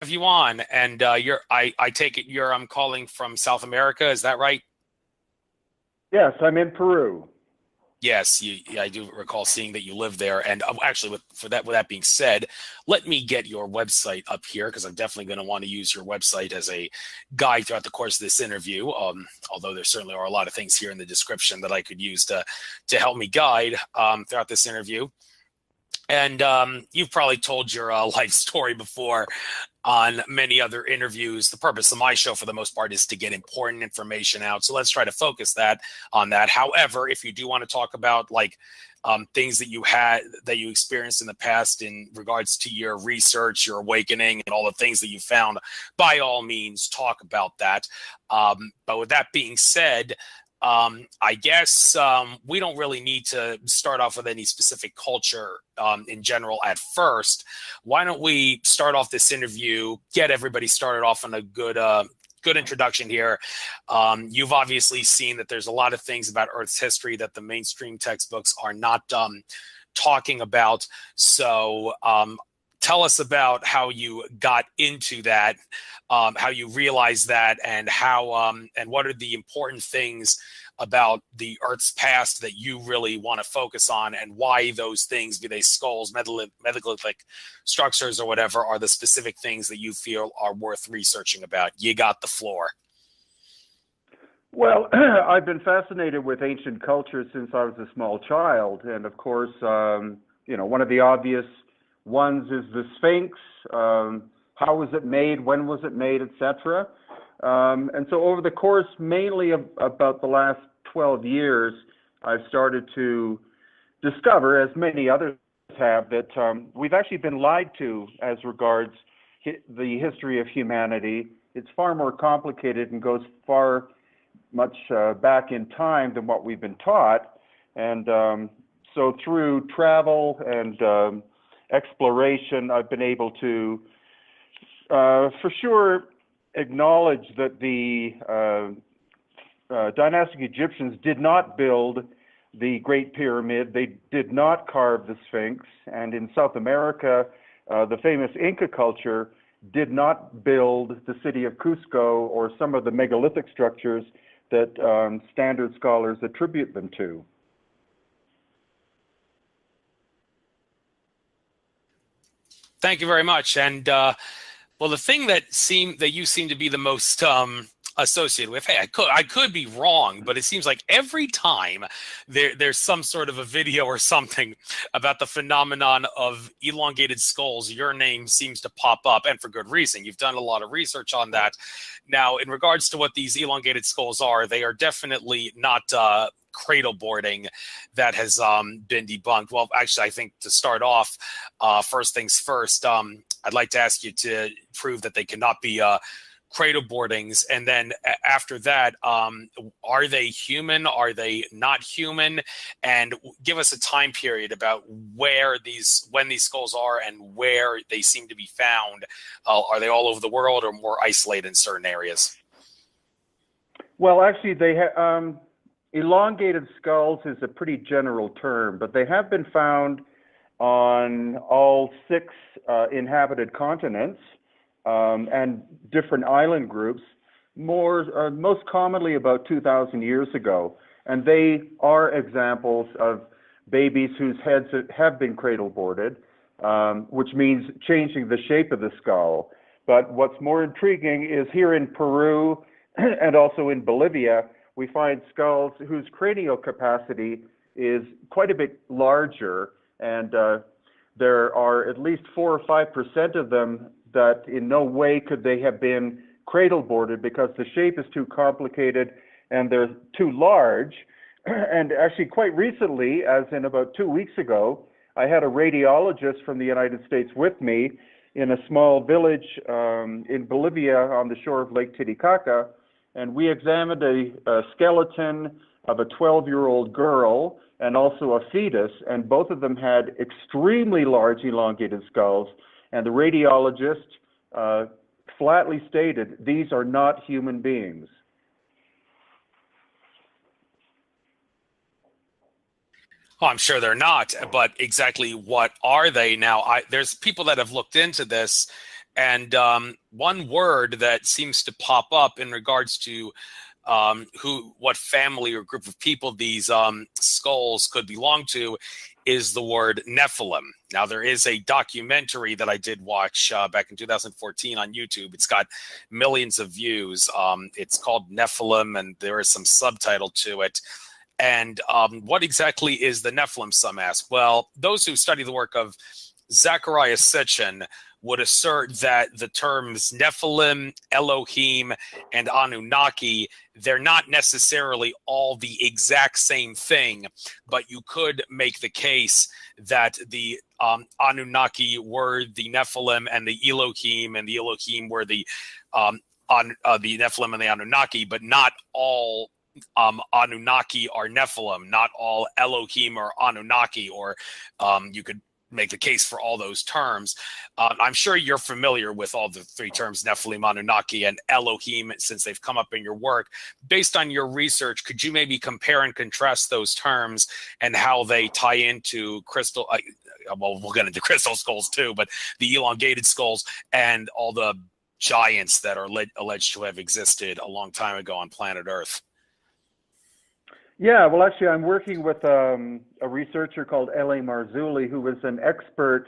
you on, and I take it you're calling from South America. Is that right? Yes, I'm in Peru. Yes, I do recall seeing that you live there. And actually, with that being said, let me get your website up here because I'm definitely going to want to use your website as a guide throughout the course of this interview. Although there certainly are a lot of things here in the description that I could use to help me guide throughout this interview. And you've probably told your life story before on many other interviews. The purpose of my show, for the most part, is to get important information out. So let's try to focus on that. However, if you do want to talk about things that you experienced in the past in regards to your research, your awakening, and all the things that you found, by all means, talk about that. But with that being said, I guess we don't really need to start off with any specific culture in general at first. Why don't we start off this interview, get everybody started off on a good introduction here. You've obviously seen that there's a lot of things about Earth's history that the mainstream textbooks are not talking about. So tell us about how you got into that, how you realized that, and and what are the important things about the Earth's past that you really want to focus on, and why those things, be they skulls, megalithic structures, or whatever, are the specific things that you feel are worth researching about. You got the floor. Well, I've been fascinated with ancient culture since I was a small child, and of course, one of the obvious ones is the Sphinx. How was it made? When was it made? Etc. And so over the course, mainly of about the last 12 years, I've started to discover, as many others have, that we've actually been lied to as regards the history of humanity. It's far more complicated and goes far much back in time than what we've been taught. And so through travel and exploration, I've been able to, for sure, acknowledge that the dynastic Egyptians did not build the Great Pyramid. They did not carve the Sphinx. And in South America, the famous Inca culture did not build the city of Cusco or some of the megalithic structures that standard scholars attribute them to. Thank you very much. And well, the thing that you seem to be the most associated with, hey, I could be wrong, but it seems like every time there's some sort of a video or something about the phenomenon of elongated skulls, your name seems to pop up, and for good reason. You've done a lot of research on that. Now, in regards to what these elongated skulls are, they are definitely not cradle boarding that has been debunked. Well, actually, I think to start off, first things first, I'd like to ask you to prove that they cannot be cradle boardings, and then after that, are they human? Are they not human? And give us a time period about when these skulls are and where they seem to be found. Are they all over the world or more isolated in certain areas? Well, actually, elongated skulls is a pretty general term, but they have been found on all 6 inhabited continents and different island groups, most commonly about 2,000 years ago. And they are examples of babies whose heads have been cradle boarded, which means changing the shape of the skull. But what's more intriguing is here in Peru and also in Bolivia, we find skulls whose cranial capacity is quite a bit larger, and there are at least 4 or 5% of them that in no way could they have been cradle boarded because the shape is too complicated and they're too large. And actually quite recently, as in about 2 weeks ago, I had a radiologist from the United States with me in a small village in Bolivia on the shore of Lake Titicaca, and we examined a skeleton of a 12-year-old girl and also a fetus, and both of them had extremely large elongated skulls, and the radiologist flatly stated, these are not human beings. Oh, I'm sure they're not, but exactly what are they now? There's people that have looked into this, And one word that seems to pop up in regards to what family or group of people these skulls could belong to is the word Nephilim. Now, there is a documentary that I did watch back in 2014 on YouTube. It's got millions of views. It's called Nephilim, and there is some subtitle to it. And what exactly is the Nephilim, some ask? Well, those who study the work of Zecharia Sitchin would assert that the terms Nephilim, Elohim, and Anunnaki, they're not necessarily all the exact same thing, but you could make the case that the Anunnaki were the Nephilim and the Elohim were the Nephilim and the Anunnaki, but not all Anunnaki are Nephilim, not all Elohim are Anunnaki, or you could make the case for all those terms. I'm sure you're familiar with all the three terms, Nephilim, Anunnaki, and Elohim, since they've come up in your work. Based on your research, could you maybe compare and contrast those terms and how they tie into crystal, well, we'll get into crystal skulls too, but the elongated skulls and all the giants that are alleged to have existed a long time ago on planet Earth? Yeah, well, actually, I'm working with a researcher called L.A. Marzulli, who is an expert,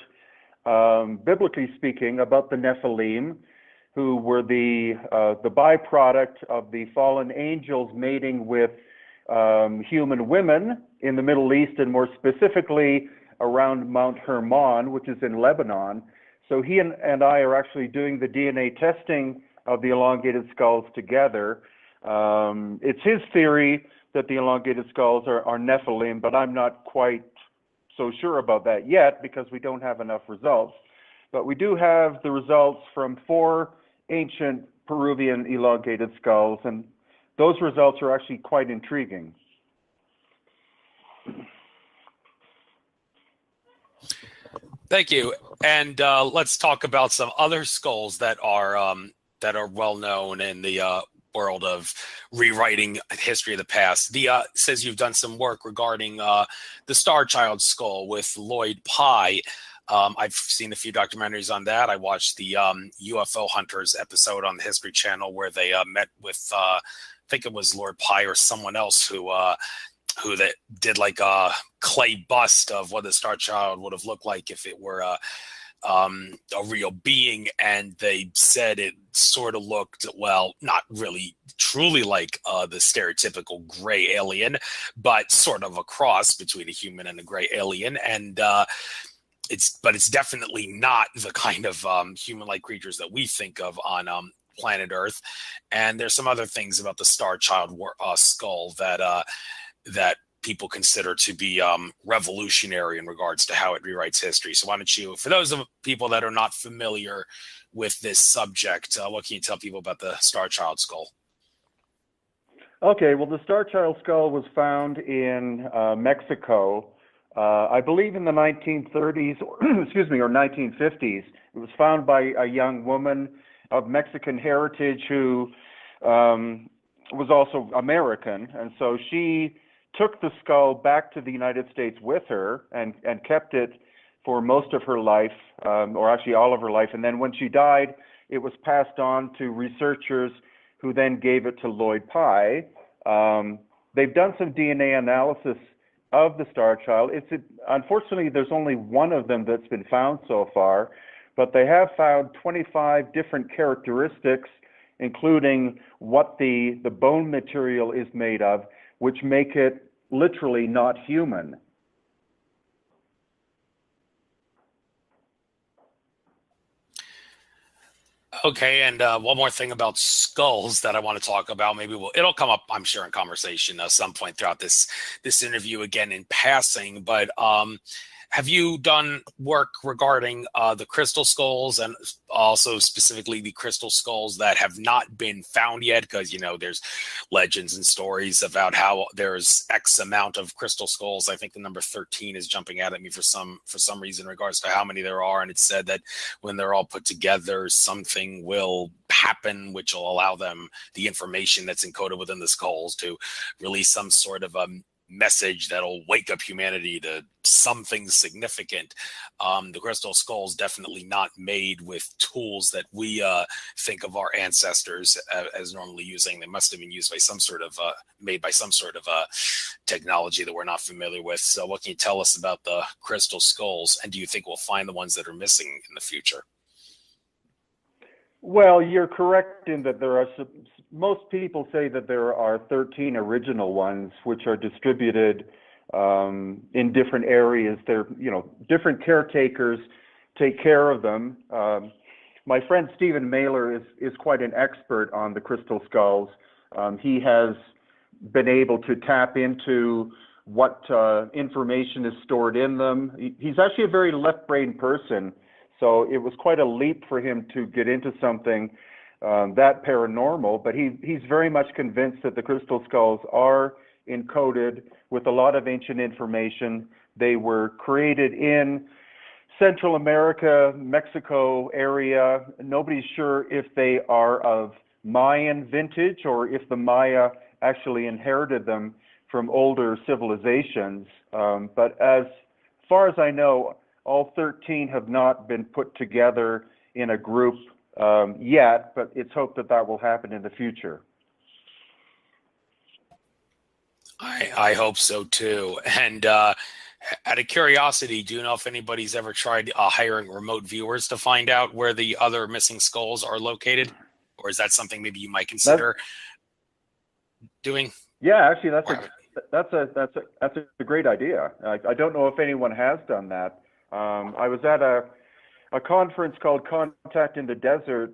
biblically speaking, about the Nephilim, who were the byproduct of the fallen angels mating with human women in the Middle East, and more specifically around Mount Hermon, which is in Lebanon. So he and I are actually doing the DNA testing of the elongated skulls together. It's his theory that the elongated skulls are Nephilim, but I'm not quite so sure about that yet because we don't have enough results. But we do have the results from 4 ancient Peruvian elongated skulls, and those results are actually quite intriguing. Thank you. And let's talk about some other skulls that are well known in the world of rewriting history of the past. Says you've done some work regarding the Star Child skull with Lloyd Pye. I've seen a few documentaries on that. I watched the UFO Hunters episode on the History Channel where they met with, I think it was Lord Pye or someone else who that did like a clay bust of what the Star Child would have looked like if it were a real being, and they said it sort of looked, well, not really truly like the stereotypical gray alien, but sort of a cross between a human and a gray alien. And it's definitely not the kind of human-like creatures that we think of on planet Earth. And there's some other things about the Star Child skull that people consider to be revolutionary in regards to how it rewrites history. So why don't you, for those of people that are not familiar with this subject, what can you tell people about the Star Child skull? Okay, well, the Star Child skull was found in Mexico, I believe in the 1930s, or, excuse me, or 1950s. It was found by a young woman of Mexican heritage who was also American, and so she took the skull back to the United States with her and kept it for most of her life, or actually all of her life. And then when she died, it was passed on to researchers who then gave it to Lloyd Pye. They've done some DNA analysis of the Star Child. Unfortunately, there's only one of them that's been found so far, but they have found 25 different characteristics, including what the bone material is made of, which make it literally not human. Okay, and one more thing about skulls that I want to talk about. Maybe it'll come up, I'm sure, in conversation at some point throughout this interview again in passing. But have you done work regarding the crystal skulls, and also specifically the crystal skulls that have not been found yet? Because, you know, there's legends and stories about how there's X amount of crystal skulls. I think the number 13 is jumping out at me for some reason in regards to how many there are. And it's said that when they're all put together, something will happen which will allow them the information that's encoded within the skulls to release some sort of message that'll wake up humanity to something significant. The crystal skull is definitely not made with tools that we think of our ancestors as normally using. They must have been used by some sort of made by some sort of technology that we're not familiar with. So what can you tell us about the crystal skulls, and do you think we'll find the ones that are missing in the future? Well, you're correct in that there are most people say that there are 13 original ones, which are distributed in different areas. They're, different caretakers take care of them. My friend Stephen Mailer is quite an expert on the crystal skulls. He has been able to tap into what information is stored in them. He's actually a very left-brained person. So it was quite a leap for him to get into something that paranormal, but he's very much convinced that the crystal skulls are encoded with a lot of ancient information. They were created in Central America, Mexico area. Nobody's sure if they are of Mayan vintage or if the Maya actually inherited them from older civilizations. But as far as I know, all 13 have not been put together in a group yet, but it's hoped that that will happen in the future. I hope so too. And out of curiosity, do you know if anybody's ever tried hiring remote viewers to find out where the other missing skulls are located? Or is that something maybe you might consider doing? Yeah, actually, that's a great idea. I don't know if anyone has done that. I was at a conference called Contact in the Desert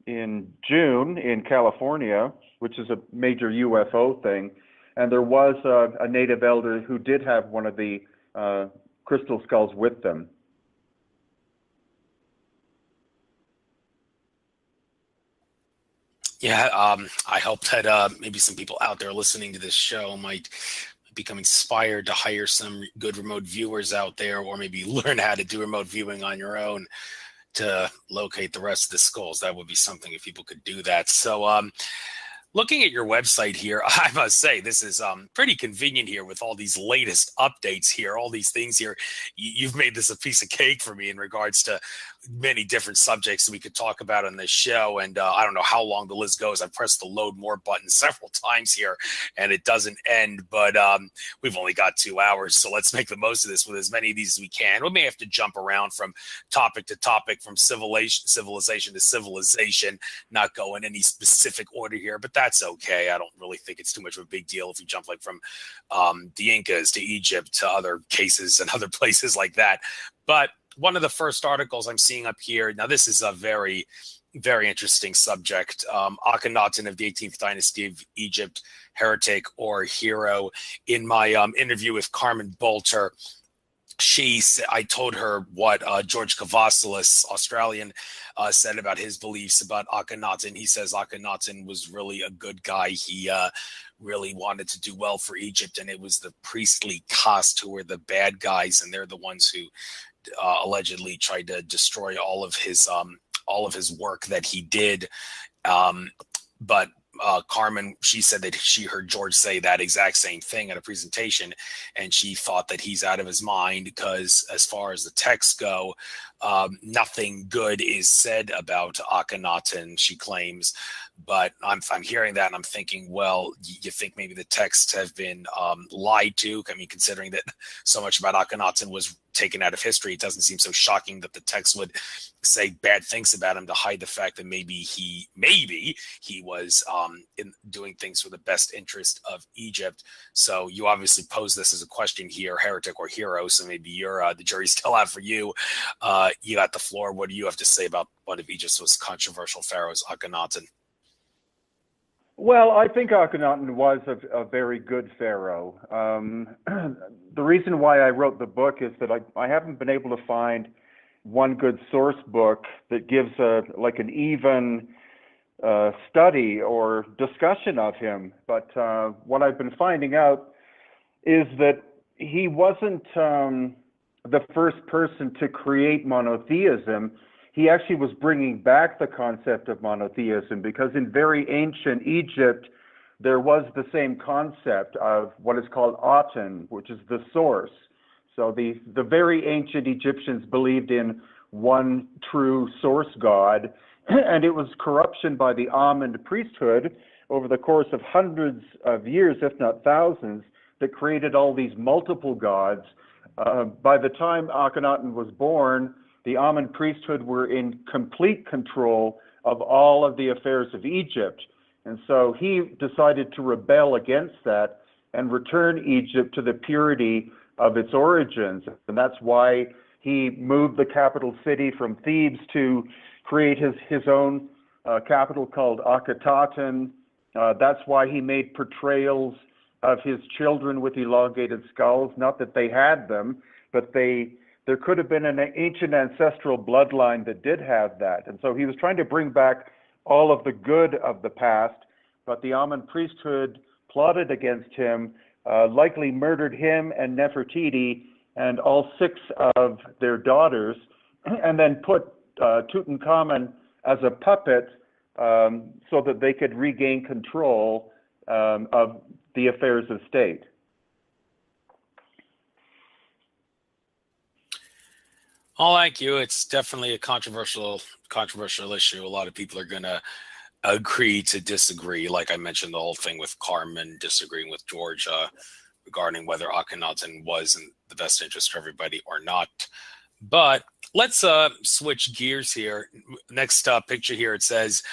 in June in California, which is a major UFO thing, and there was a native elder who did have one of the crystal skulls with them. Yeah, I hope that maybe some people out there listening to this show might become inspired to hire some good remote viewers out there, or maybe learn how to do remote viewing on your own to locate the rest of the skulls. That would be something if people could do that. So looking at your website here, I must say this is pretty convenient here with all these latest updates here, all these things here. You've made this a piece of cake for me in regards to many different subjects that we could talk about on this show. And I don't know how long the list goes. I've pressed the load more button several times here and it doesn't end, but we've only got 2 hours. So let's make the most of this with as many of these as we can. We may have to jump around from topic to topic, from civilization to civilization, not go in any specific order here, but that's okay. I don't really think it's too much of a big deal if you jump like from the Incas to Egypt to other cases and other places like that. But one of the first articles I'm seeing up here, now this is a very, very interesting subject. Akhenaten of the 18th dynasty of Egypt, heretic or hero. In my interview with Carmen Bolter, I told her what George Kavasilis, Australian, said about his beliefs about Akhenaten. He says Akhenaten was really a good guy. He really wanted to do well for Egypt, and it was the priestly caste who were the bad guys, and they're the ones who allegedly tried to destroy all of his work that he did. But Carmen, she said that she heard George say that exact same thing at a presentation, and she thought that he's out of his mind because as far as the texts go, nothing good is said about Akhenaten, she claims. But I'm hearing that and I'm thinking, well, you think maybe the texts have been lied to? I mean, considering that so much about Akhenaten was taken out of history, it doesn't seem so shocking that the text would say bad things about him to hide the fact that maybe he was in doing things for the best interest of Egypt. So you obviously pose this as a question here, heretic or hero. So maybe you're the jury's still out for you. You got the floor. What do you have to say about one of Egypt's most controversial pharaohs, Akhenaten? Well, I think Akhenaten was a very good pharaoh. The reason why I wrote the book is that I haven't been able to find one good source book that gives an even study or discussion of him. But what I've been finding out is that he wasn't the first person to create monotheism. He actually was bringing back the concept of monotheism, because in very ancient Egypt, there was the same concept of what is called Aten, which is the source. So the very ancient Egyptians believed in one true source god, and it was corruption by the Amen priesthood over the course of hundreds of years, if not thousands, that created all these multiple gods. By the time Akhenaten was born, the Amen priesthood were in complete control of all of the affairs of Egypt. And so he decided to rebel against that and return Egypt to the purity of its origins. And that's why he moved the capital city from Thebes to create his own capital called Akhetaten. That's why he made portrayals of his children with elongated skulls. Not that they had them, but there could have been an ancient ancestral bloodline that did have that. And so he was trying to bring back all of the good of the past, but the Amen priesthood plotted against him, likely murdered him and Nefertiti and all 6 of their daughters, and then put Tutankhamun as a puppet so that they could regain control of the affairs of state. Oh, thank you. It's definitely a controversial issue. A lot of people are going to agree to disagree. Like I mentioned, the whole thing with Carmen disagreeing with Georgia regarding whether Akhenaten was in the best interest of everybody or not. But let's switch gears here. Next picture here, it says,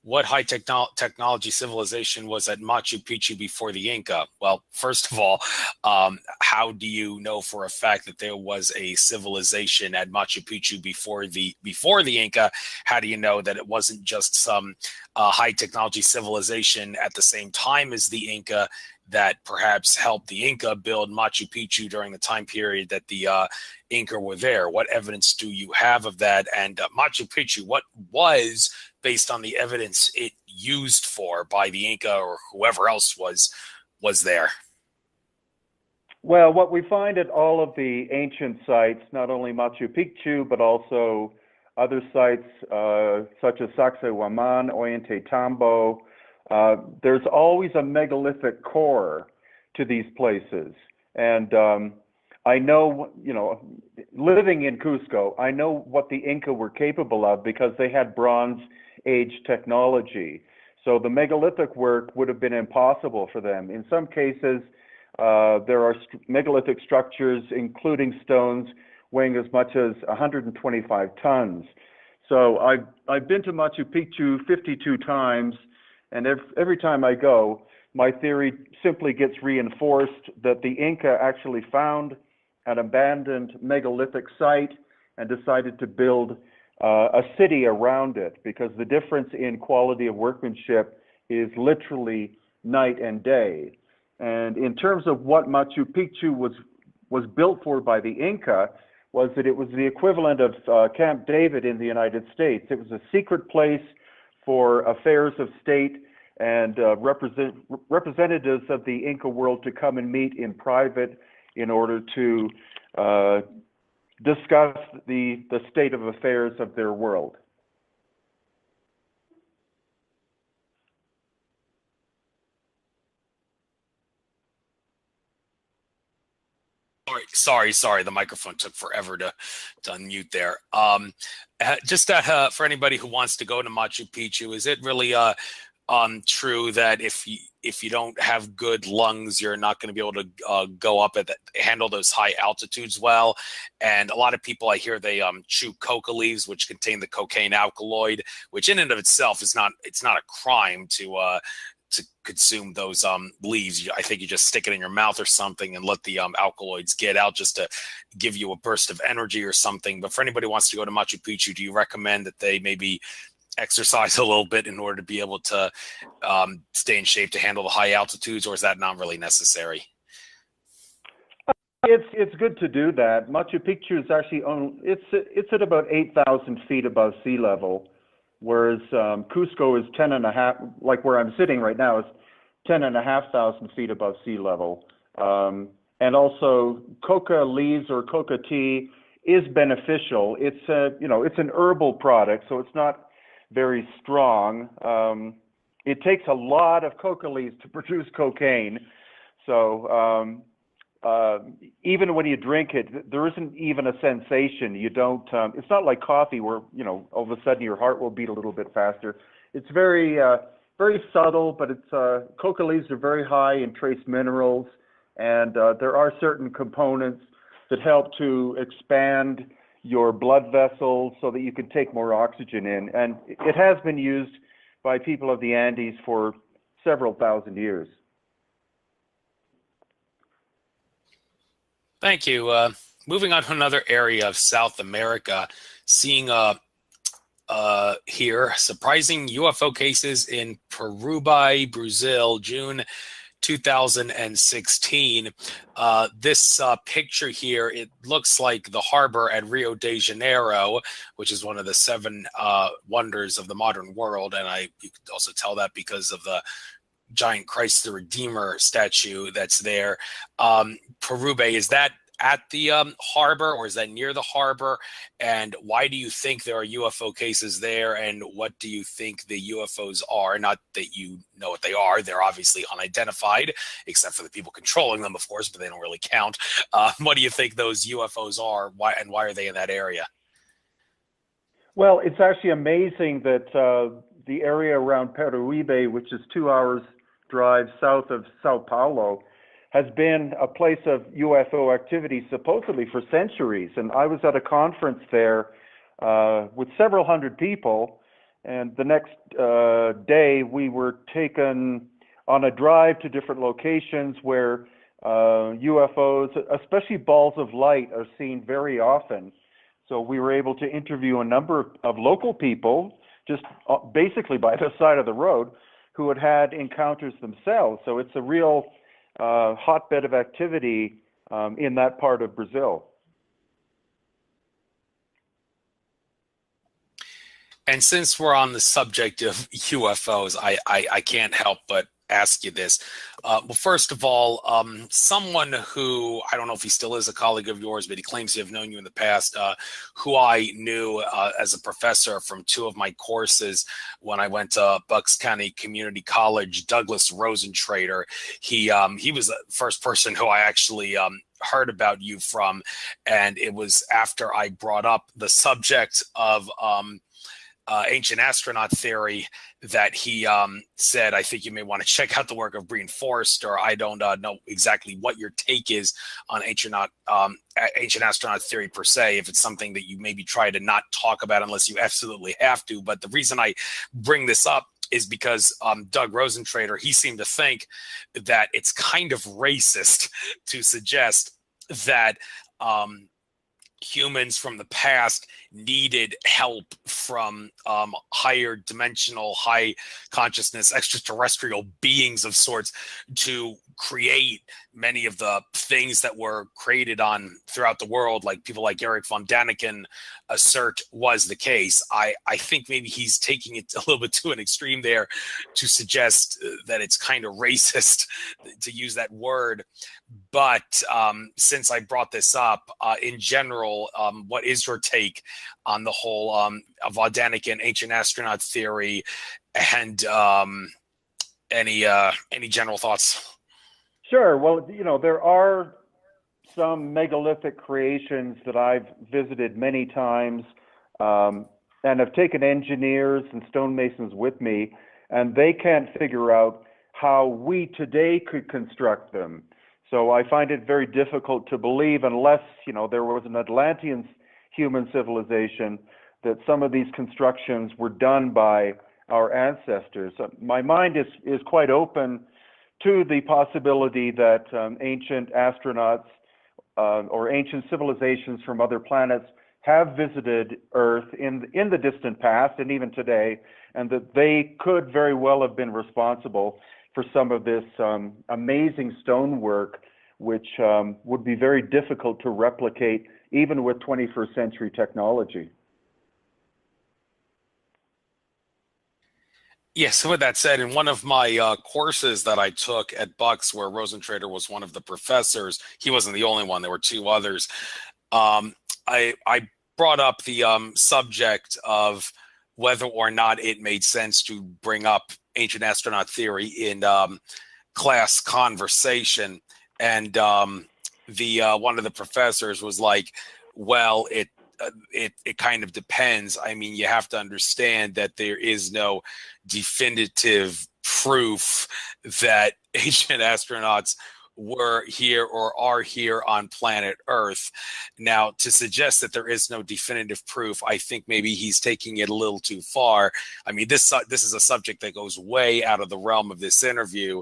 what high technology civilization was at Machu Picchu before the Inca? Well, first of all, how do you know for a fact that there was a civilization at Machu Picchu before the Inca? How do you know that it wasn't just some high technology civilization at the same time as the Inca that perhaps helped the Inca build Machu Picchu during the time period that the Inca were there? What evidence do you have of that? And Machu Picchu, what was, based on the evidence it used for by the Inca or whoever else was there? Well, what we find at all of the ancient sites, not only Machu Picchu, but also other sites such as Sacsayhuaman, Ollantaytambo, there's always a megalithic core to these places. And I know, living in Cusco, I know what the Inca were capable of because they had Bronze Age technology. So the megalithic work would have been impossible for them. In some cases, there are megalithic structures, including stones, weighing as much as 125 tons. So I've been to Machu Picchu 52 times, and every time I go, my theory simply gets reinforced that the Inca actually found an abandoned megalithic site and decided to build a city around it, because the difference in quality of workmanship is literally night and day. And in terms of what Machu Picchu was built for by the Inca, was that it was the equivalent of Camp David in the United States. It was a secret place for affairs of state and representatives of the Inca world to come and meet in private in order to discuss the state of affairs of their world. Sorry. The microphone took forever to unmute there. Just for anybody who wants to go to Machu Picchu, is it really true that if you don't have good lungs, you're not going to be able to go up handle those high altitudes well? And a lot of people, I hear, they chew coca leaves, which contain the cocaine alkaloid, which in and of itself it's not a crime to consume those leaves. I think you just stick it in your mouth or something and let the alkaloids get out just to give you a burst of energy or something. But for anybody who wants to go to Machu Picchu, do you recommend that they maybe exercise a little bit in order to be able to stay in shape to handle the high altitudes, or is that not really necessary? It's good to do that. Machu Picchu is actually it's at about 8,000 feet above sea level, whereas Cusco is 10.5, like where I'm sitting right now, is 10,500 feet above sea level. And also, coca leaves or coca tea is beneficial. It's an herbal product, so it's not very strong. it takes a lot of coca leaves to produce cocaine. So even when you drink it, there isn't even a sensation. You don't. It's not like coffee, where all of a sudden your heart will beat a little bit faster. It's very subtle, but it's coca leaves are very high in trace minerals, and there are certain components that help to expand your blood vessels so that you can take more oxygen in. And it has been used by people of the Andes for several thousand years. Thank you. Moving on to another area of South America, seeing here surprising UFO cases in Peruba, Brazil, June 2016. This picture here, it looks like the harbor at Rio de Janeiro, which is one of the seven wonders of the modern world. And you could also tell that because of the giant Christ the Redeemer statue that's there. Peruba, is that at the harbor, or is that near the harbor? And why do you think there are UFO cases there? And what do you think the UFOs are? Not that you know what they are. They're obviously unidentified, except for the people controlling them, of course, but they don't really count. What do you think those UFOs are? Why are they in that area? Well, it's actually amazing that the area around Peruíbe, which is 2 hours drive south of Sao Paulo, has been a place of UFO activity supposedly for centuries. And I was at a conference there with several hundred people, and the next day we were taken on a drive to different locations where UFOs, especially balls of light, are seen very often. So we were able to interview a number of local people, just basically by the side of the road, who had had encounters themselves. So it's a real hotbed of activity in that part of Brazil. And since we're on the subject of UFOs, I can't help but ask you this. Well, first of all, someone who, I don't know if he still is a colleague of yours, but he claims to have known you in the past, who I knew as a professor from two of my courses when I went to Bucks County Community College, Douglas Rosentrader. He was the first person who I actually heard about you from, and it was after I brought up the subject of ancient astronaut theory that he said, I think you may want to check out the work of Breen Forrester. I don't know exactly what your take is on ancient astronaut theory per se, if it's something that you maybe try to not talk about unless you absolutely have to. But the reason I bring this up is because Doug Rosentrader, he seemed to think that it's kind of racist to suggest that humans from the past needed help from higher dimensional, high consciousness, extraterrestrial beings of sorts to create many of the things that were created on throughout the world, like people like Eric von Daniken assert was the case. I think maybe he's taking it a little bit to an extreme there to suggest that it's kind of racist to use that word. But since I brought this up, in general, what is your take on the whole von Daniken ancient astronaut theory, and any general thoughts? Sure. Well, there are some megalithic creations that I've visited many times, and have taken engineers and stonemasons with me, and they can't figure out how we today could construct them. So I find it very difficult to believe, unless there was an Atlantean human civilization, that some of these constructions were done by our ancestors. My mind is quite open to the possibility that ancient astronauts or ancient civilizations from other planets have visited Earth in the distant past and even today, and that they could very well have been responsible for some of this amazing stonework, which would be very difficult to replicate even with 21st century technology. Yes, so with that said, in one of my courses that I took at Bucks, where Rosentrader was one of the professors, he wasn't the only one, there were two others, I brought up the subject of whether or not it made sense to bring up ancient astronaut theory in class conversation. And the one of the professors was like, well, it kind of depends. I mean, you have to understand that there is no definitive proof that ancient astronauts were here or are here on planet Earth. Now, to suggest that there is no definitive proof, I think maybe he's taking it a little too far. I mean, this is a subject that goes way out of the realm of this interview,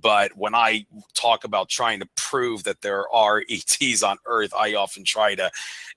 but when I talk about trying to prove that there are ETs on Earth, I often try to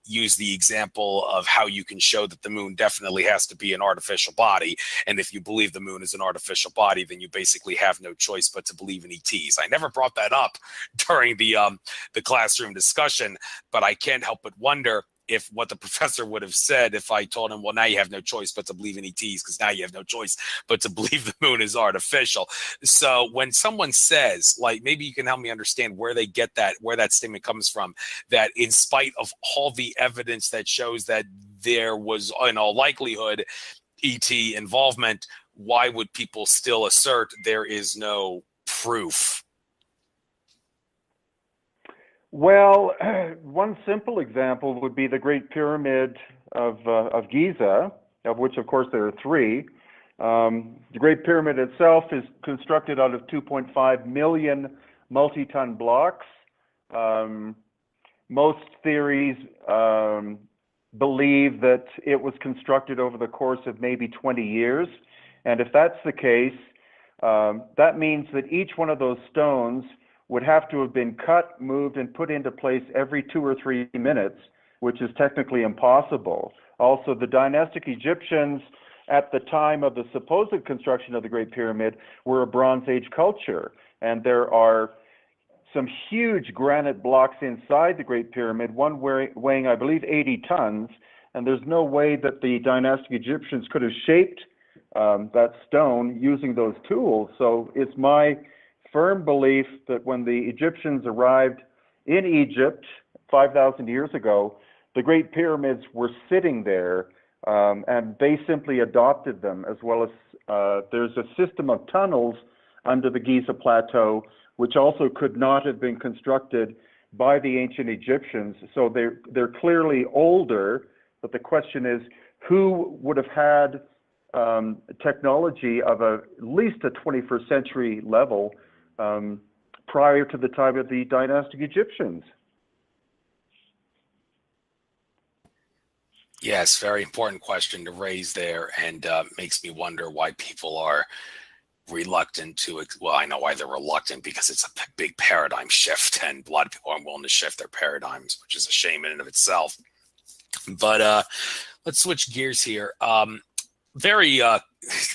use the example of how you can show that the moon definitely has to be an artificial body. And if you believe the moon is an artificial body, then you basically have no choice but to believe in ETs. I never brought that up during the classroom discussion, but I can't help but wonder if what the professor would have said if I told him, well, now you have no choice but to believe in ETs, because now you have no choice but to believe the moon is artificial. So when someone says, like, maybe you can help me understand where they get that, where that statement comes from, that in spite of all the evidence that shows that there was, in all likelihood, ET involvement, why would people still assert there is no proof? Well, one simple example would be the Great Pyramid of Giza, of which, of course, there are three. The Great Pyramid itself is constructed out of 2.5 million multi-ton blocks. Most theories believe that it was constructed over the course of maybe 20 years. And if that's the case, that means that each one of those stones would have to have been cut, moved, and put into place every 2 or 3 minutes, which is technically impossible. Also, the dynastic Egyptians at the time of the supposed construction of the Great Pyramid were a Bronze Age culture, and there are some huge granite blocks inside the Great Pyramid, one weighing, I believe, 80 tons, and there's no way that the dynastic Egyptians could have shaped that stone using those tools. So it's my firm belief that when the Egyptians arrived in Egypt 5,000 years ago, the Great Pyramids were sitting there, and they simply adopted them, as well as there's a system of tunnels under the Giza Plateau, which also could not have been constructed by the ancient Egyptians. So they're clearly older, but the question is, who would have had technology of at least a 21st century level prior to the time of the dynastic Egyptians? Yes, very important question to raise there, and makes me wonder why people are reluctant to, well, I know why they're reluctant, because it's a big paradigm shift, and a lot of people aren't willing to shift their paradigms, which is a shame in and of itself. But let's switch gears here.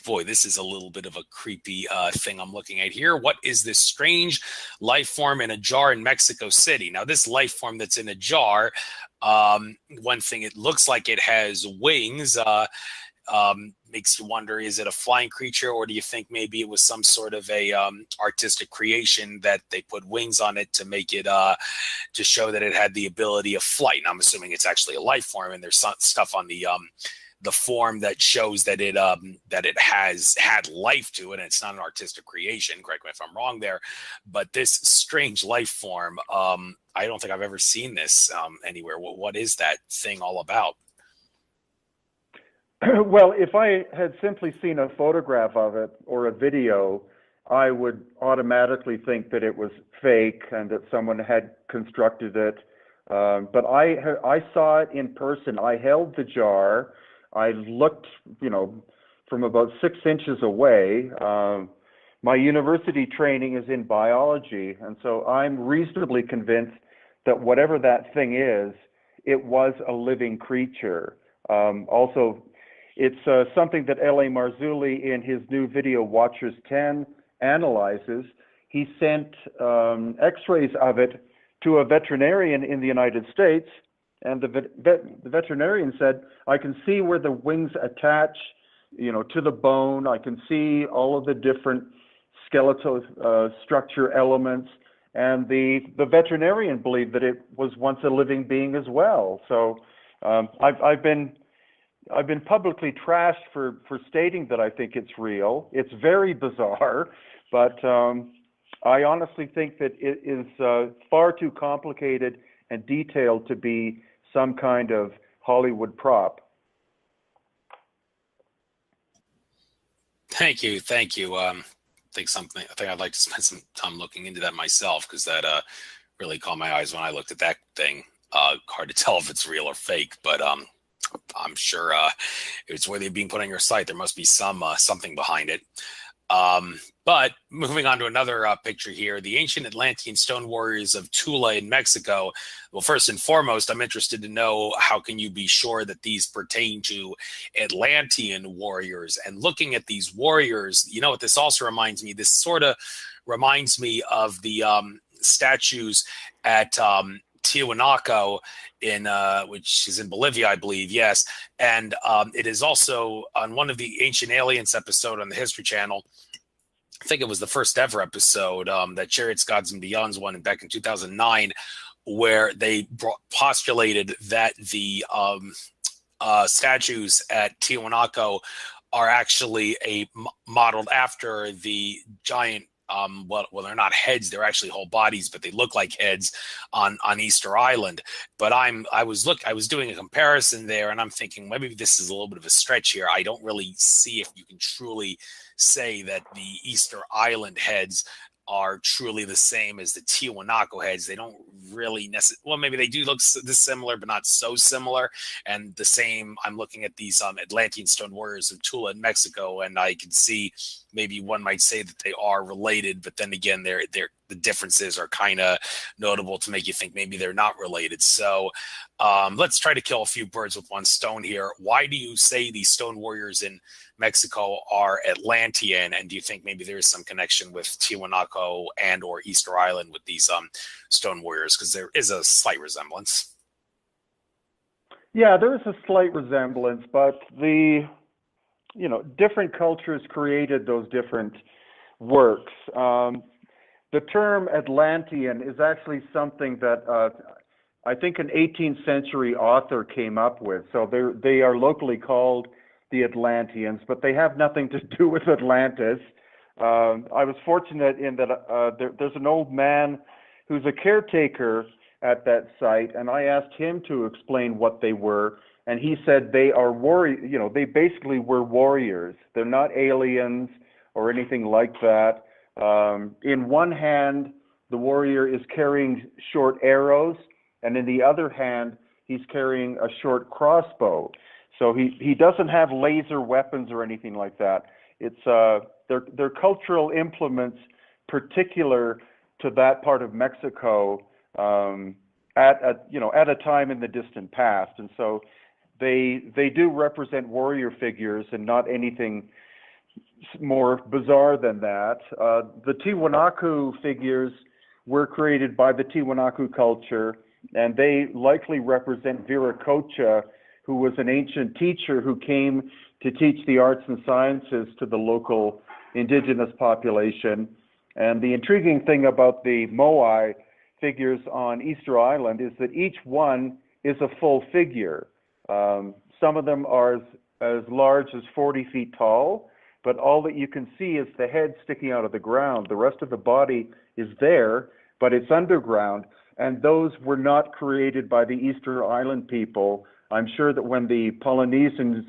Boy, this is a little bit of a creepy thing I'm looking at here. What is this strange life form in a jar in Mexico City? Now, this life form that's in a jar, one thing, it looks like it has wings. Makes you wonder, is it a flying creature, or do you think maybe it was some sort of a artistic creation that they put wings on it to make it to show that it had the ability of flight? And I'm assuming it's actually a life form, and there's some stuff on the form that shows that it has had life to it, and it's not an artistic creation. Correct me if I'm wrong there, but this strange life form, I don't think I've ever seen this anywhere. What is that thing all about? Well, if I had simply seen a photograph of it or a video, I would automatically think that it was fake and that someone had constructed it. But I saw it in person. I held the jar. I looked, from about 6 inches away. My university training is in biology, and so I'm reasonably convinced that whatever that thing is, it was a living creature. Also, it's something that L.A. Marzulli, in his new video Watchers 10, analyzes. He sent x-rays of it to a veterinarian in the United States, and the veterinarian said, I can see where the wings attach, to the bone. I can see all of the different skeletal structure elements. And the veterinarian believed that it was once a living being as well. So I've been I've been publicly trashed for stating that I think it's real. It's very bizarre, but I honestly think that it is far too complicated and detailed to be some kind of Hollywood prop. Thank you, thank you. I think I'd like to spend some time looking into that myself, because that really caught my eyes when I looked at that thing. Hard to tell if it's real or fake, but I'm sure it's worthy of being put on your site. There must be something behind it. But moving on to another picture here, the ancient Atlantean stone warriors of Tula in Mexico. Well, first and foremost, I'm interested to know, how can you be sure that these pertain to Atlantean warriors? And looking at these warriors, you know what this also reminds me? This sort of reminds me of the statues at Tiwanaku, which is in Bolivia, I believe. Yes, and it is also on one of the Ancient Aliens episode on the History Channel. I think it was the first ever episode, that Chariots, Gods, and Beyonds one back in 2009, where they postulated that the statues at Tiwanaku are actually modeled after the giant. Well, they're not heads; they're actually whole bodies, but they look like heads on Easter Island. But I was doing a comparison there, and I'm thinking maybe this is a little bit of a stretch here. I don't really see if you can truly say that the Easter Island heads are truly the same as the Tiwanaku heads. They don't really necessarily, well, maybe they do look this similar, but not so similar. And the same, I'm looking at these Atlantean stone warriors of Tula in Mexico, and I can see maybe one might say that they are related, but then again, the differences are kind of notable to make you think maybe they're not related. So let's try to kill a few birds with one stone here. Why do you say these stone warriors in Mexico are Atlantean, and do you think maybe there is some connection with Tiwanaku and or Easter Island with these stone warriors? Because there is a slight resemblance. Yeah, there is a slight resemblance, but different cultures created those different works. The term Atlantean is actually something that I think an 18th century author came up with. So they are locally called the Atlanteans, but they have nothing to do with Atlantis. I was fortunate in that there's an old man who's a caretaker at that site, and I asked him to explain what they were, and he said they are they basically were warriors. They're not aliens or anything like that. In one hand, the warrior is carrying short arrows, and in the other hand, he's carrying a short crossbow. So he doesn't have laser weapons or anything like that. It's they're cultural implements particular to that part of Mexico at a time in the distant past, and so they do represent warrior figures and not anything more bizarre than that. The Tiwanaku figures were created by the Tiwanaku culture, and they likely represent Viracocha, who was an ancient teacher who came to teach the arts and sciences to the local indigenous population. And the intriguing thing about the Moai figures on Easter Island is that each one is a full figure. Some of them are as large as 40 feet tall, but all that you can see is the head sticking out of the ground. The rest of the body is there, but it's underground. And those were not created by the Easter Island people. I'm sure that when the Polynesians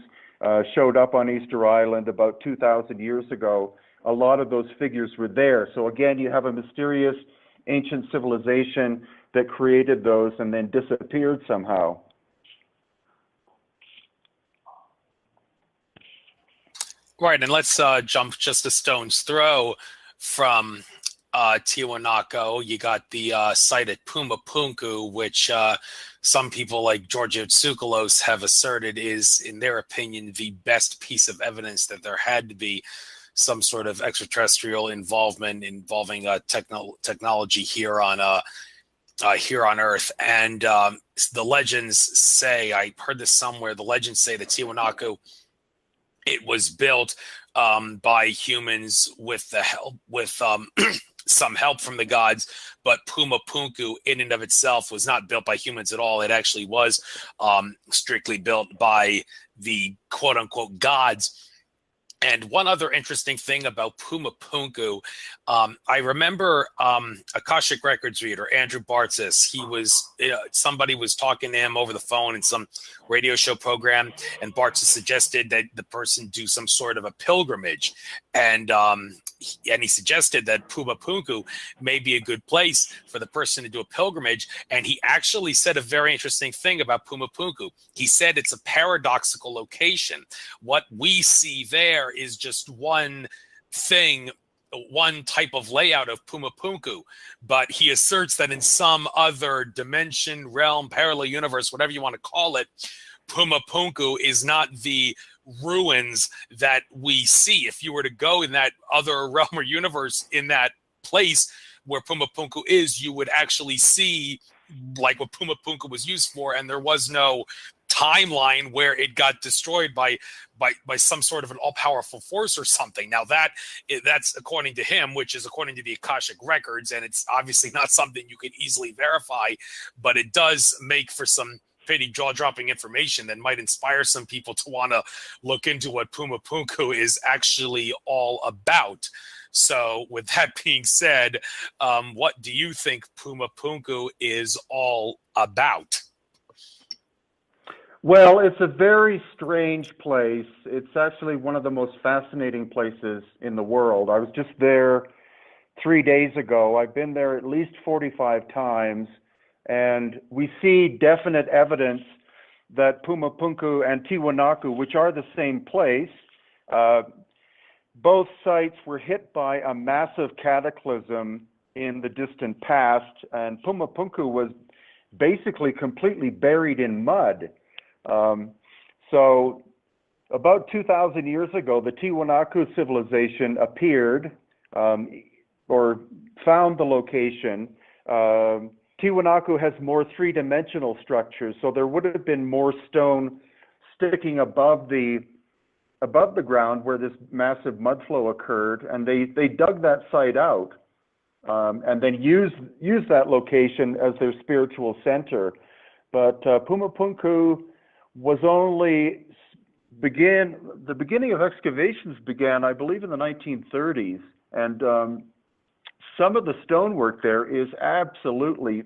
showed up on Easter Island about 2,000 years ago, a lot of those figures were there. So again, you have a mysterious ancient civilization that created those and then disappeared somehow. Right, and let's jump just a stone's throw from Tiwanaku. You got the site at Pumapunku, which some people like Georgios Tsoukalos have asserted is, in their opinion, the best piece of evidence that there had to be some sort of extraterrestrial involving technology here on Earth. And the legends say, I heard this somewhere, the legends say that Tiwanaku, it was built by humans with some help from the gods, but Pumapunku in and of itself was not built by humans at all. It actually was strictly built by the quote unquote gods. And one other interesting thing about Pumapunku, I remember Akashic Records reader Andrew Bartzis. He was somebody was talking to him over the phone in some radio show program, and Bartzis suggested that the person do some sort of a pilgrimage, and he suggested that Pumapunku may be a good place for the person to do a pilgrimage. And he actually said a very interesting thing about Pumapunku. He said it's a paradoxical location. What we see there is just one thing, one type of layout of Pumapunku, but he asserts that in some other dimension, realm, parallel universe, whatever you want to call it, Pumapunku is not the ruins that we see. If you were to go in that other realm or universe, in that place where Pumapunku is, you would actually see like what Pumapunku was used for, and there was no timeline where it got destroyed by some sort of an all-powerful force or something. Now that's according to him, which is according to the Akashic Records, and it's obviously not something you can easily verify, but it does make for some pretty jaw-dropping information that might inspire some people to want to look into what Pumapunku is actually all about. So with that being said, what do you think Pumapunku is all about? Well, it's a very strange place. It's actually one of the most fascinating places in the world. I was just there 3 days ago. I've been there at least 45 times, and we see definite evidence that Pumapunku and Tiwanaku, which are the same place, both sites were hit by a massive cataclysm in the distant past, and Pumapunku was basically completely buried in mud. So about 2,000 years ago, the Tiwanaku civilization appeared or found the location. Tiwanaku has more three-dimensional structures, so there would have been more stone sticking above the ground where this massive mud flow occurred, and they dug that site out and then used that location as their spiritual center. But Pumapunku was only the beginning of excavations began, I believe, in the 1930s, and some of the stonework there is absolutely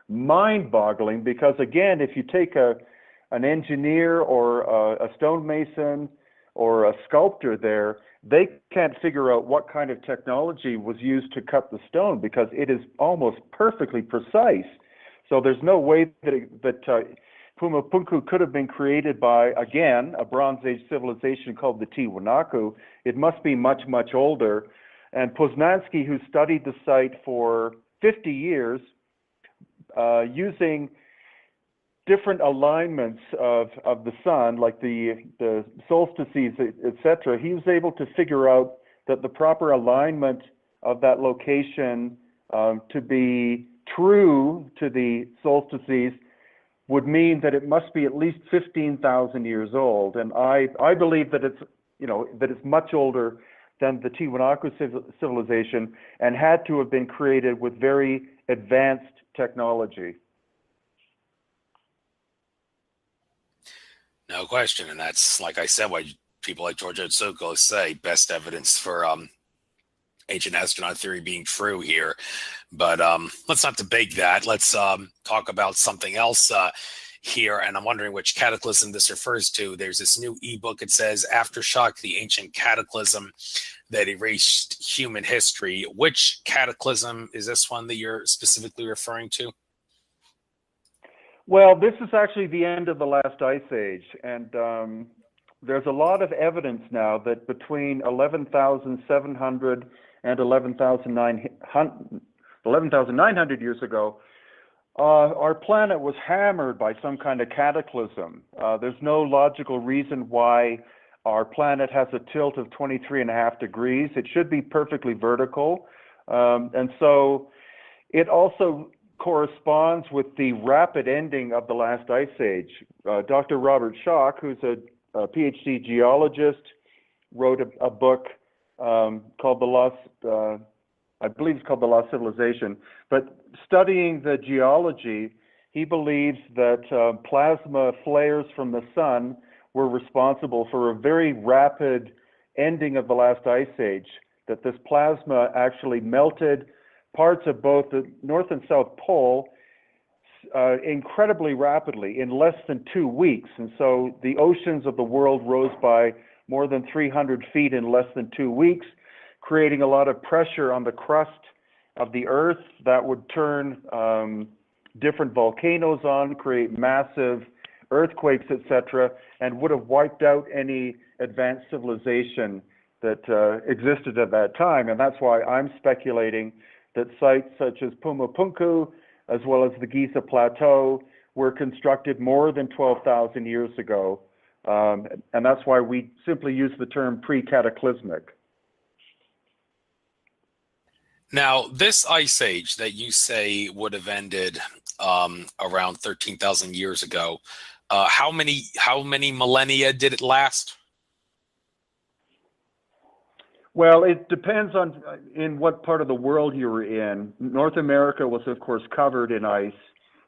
mind-boggling, because again, if you take an engineer or a stonemason or a sculptor there, they can't figure out what kind of technology was used to cut the stone, because it is almost perfectly precise. So there's no way that Pumapunku could have been created by, again, a Bronze Age civilization called the Tiwanaku. It must be much, much older. And Poznański, who studied the site for 50 years, using different alignments of the sun, like the solstices, etc., he was able to figure out that the proper alignment of that location to be true to the solstices would mean that it must be at least 15,000 years old. And I believe that it's much older than the Tiwanaku civilization, and had to have been created with very advanced technology. No question, and that's, like I said, why people like George Otsouko say best evidence for ancient astronaut theory being true here. But let's not debate that. Let's talk about something else here, and I'm wondering which cataclysm this refers to. There's this new ebook. It says Aftershock, the Ancient Cataclysm that erased human history. Which cataclysm is this one that you're specifically referring to? Well, this is actually the end of the last ice age, and there's a lot of evidence now that between 11,700 and 11,900 years ago, our planet was hammered by some kind of cataclysm. There's no logical reason why our planet has a tilt of 23.5 degrees. It should be perfectly vertical. And so it also corresponds with the rapid ending of the last ice age. Dr. Robert Schoch, who's a PhD geologist, wrote a book called The Lost, I believe it's called The Lost Civilization. But studying the geology, he believes that plasma flares from the sun were responsible for a very rapid ending of the last ice age, that this plasma actually melted parts of both the North and South Pole incredibly rapidly in less than 2 weeks. And so the oceans of the world rose by more than 300 feet in less than 2 weeks, creating a lot of pressure on the crust of the Earth that would turn different volcanoes on, create massive earthquakes, etc., and would have wiped out any advanced civilization that existed at that time. And that's why I'm speculating that sites such as Pumapunku, as well as the Giza Plateau, were constructed more than 12,000 years ago. And that's why we simply use the term pre-cataclysmic. Now, this ice age that you say would have ended around 13,000 years ago, how many millennia did it last? Well, it depends on in what part of the world you were in. North America was, of course, covered in ice,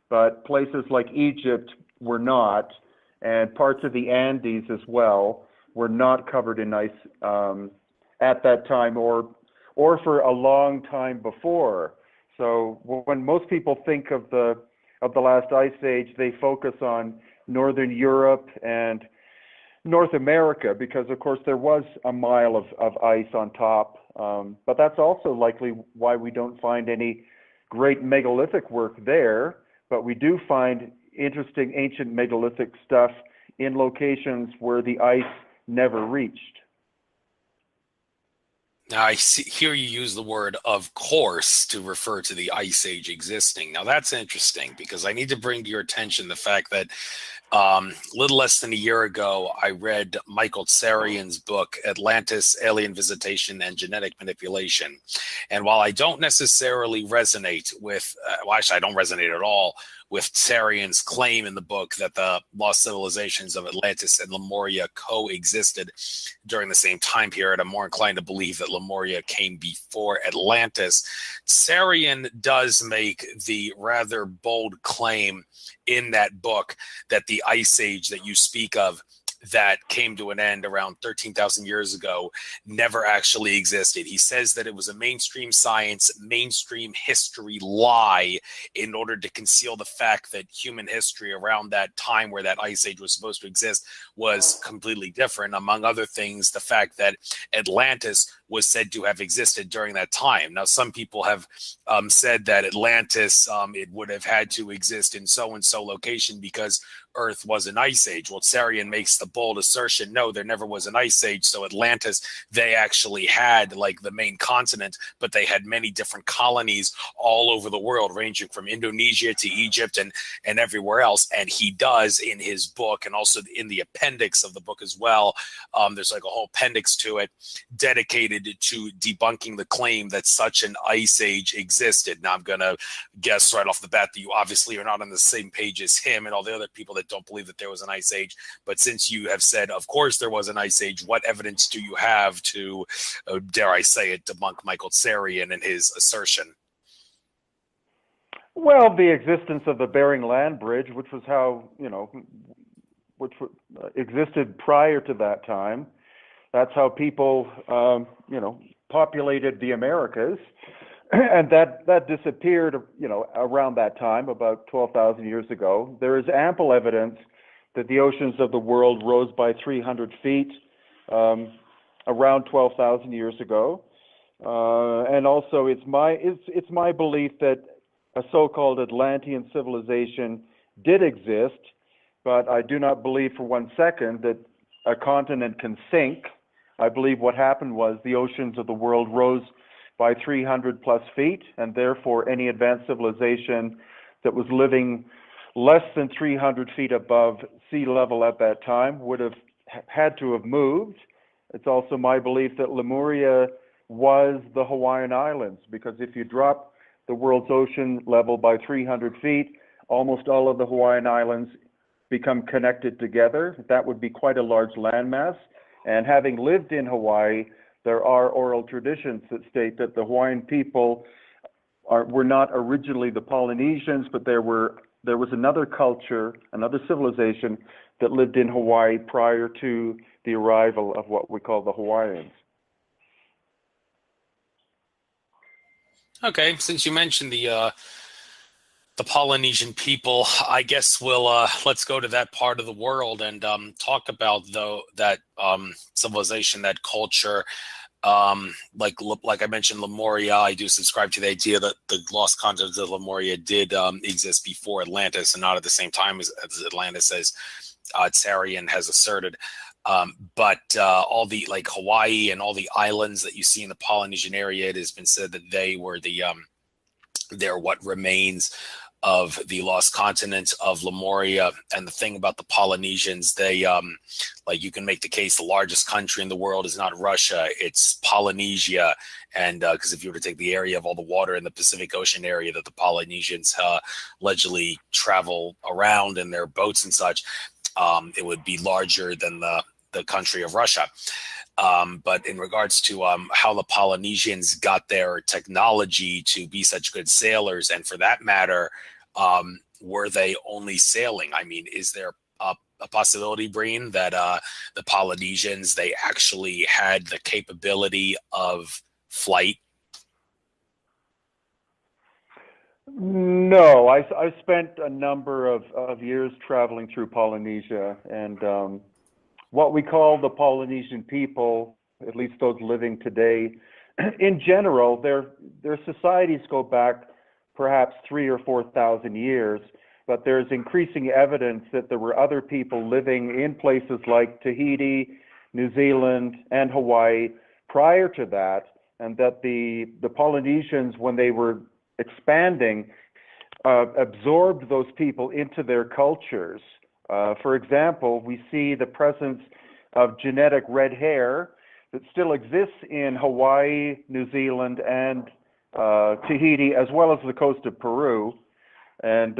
but places like Egypt were not, and parts of the Andes as well were not covered in ice at that time, or for a long time before. So when most people think of the last ice age, they focus on Northern Europe and North America, because of course there was a mile of ice on top, but that's also likely why we don't find any great megalithic work there, but we do find interesting ancient megalithic stuff in locations where the ice never reached. Now, I hear you use the word "of course" to refer to the Ice Age existing. Now, that's interesting, because I need to bring to your attention the fact that a little less than a year ago, I read Michael Tsarian's book, Atlantis, Alien Visitation and Genetic Manipulation. And while I don't necessarily resonate with, well, actually, I don't resonate at all with Tsarian's claim in the book that the lost civilizations of Atlantis and Lemuria coexisted during the same time period, I'm more inclined to believe that Lemuria came before Atlantis. Tsarian does make the rather bold claim in that book that the Ice Age that you speak of, that came to an end around 13,000 years ago, never actually existed. He says that it was a mainstream science, mainstream history lie in order to conceal the fact that human history around that time where that ice age was supposed to exist was completely different. Among other things, the fact that Atlantis was said to have existed during that time. Now, some people have said that Atlantis, it would have had to exist in so-and-so location because Earth was an ice age. Well, Tsarian makes the bold assertion, no, there never was an ice age. So Atlantis, they actually had like the main continent, but they had many different colonies all over the world, ranging from Indonesia to Egypt and everywhere else. And he does in his book, and also in the appendix of the book as well, there's like a whole appendix to it dedicated to debunking the claim that such an ice age existed. Now, I'm going to guess right off the bat that you obviously are not on the same page as him and all the other people that don't believe that there was an ice age. But since you have said, of course there was an ice age, what evidence do you have to, dare I say it, debunk Michael Tsarian and his assertion? Well, the existence of the Bering Land Bridge, which was how, which existed prior to that time. That's how people, populated the Americas. And that disappeared, around that time, about 12,000 years ago. There is ample evidence that the oceans of the world rose by 300 feet around 12,000 years ago. And also, it's my belief that a so-called Atlantean civilization did exist, but I do not believe for 1 second that a continent can sink. I believe what happened was the oceans of the world rose by 300 plus feet, and therefore any advanced civilization that was living less than 300 feet above sea level at that time would have had to have moved. It's also my belief that Lemuria was the Hawaiian Islands, because if you drop the world's ocean level by 300 feet, almost all of the Hawaiian Islands become connected together. That would be quite a large landmass. And having lived in Hawaii, there are oral traditions that state that the Hawaiian people were not originally the Polynesians, but there was another culture, another civilization that lived in Hawaii prior to the arrival of what we call the Hawaiians. Okay, since you mentioned the Polynesian people, I guess we'll let's go to that part of the world and talk about that civilization, that culture. Like I mentioned, Lemuria. I do subscribe to the idea that the lost continent of Lemuria did exist before Atlantis, and not at the same time as Atlantis, as Tsarian has asserted. But all the like Hawaii and all the islands that you see in the Polynesian area, it has been said that they're what remains of the lost continent of Lemuria. And the thing about the Polynesians, they like you can make the case the largest country in the world is not Russia, it's Polynesia. And because if you were to take the area of all the water in the Pacific Ocean area that the Polynesians allegedly travel around in their boats and such, it would be larger than the country of Russia. But in regards to how the Polynesians got their technology to be such good sailors, and for that matter, were they only sailing? I mean, is there a possibility, Breen, that the Polynesians, they actually had the capability of flight? No, I spent a number of years traveling through Polynesia, and what we call the Polynesian people, at least those living today, in general, their societies go back perhaps 3,000 or 4,000 years, but there's increasing evidence that there were other people living in places like Tahiti, New Zealand, and Hawaii prior to that, and that the Polynesians, when they were expanding, absorbed those people into their cultures. For example, we see the presence of genetic red hair that still exists in Hawaii, New Zealand, and Tahiti, as well as the coast of Peru. And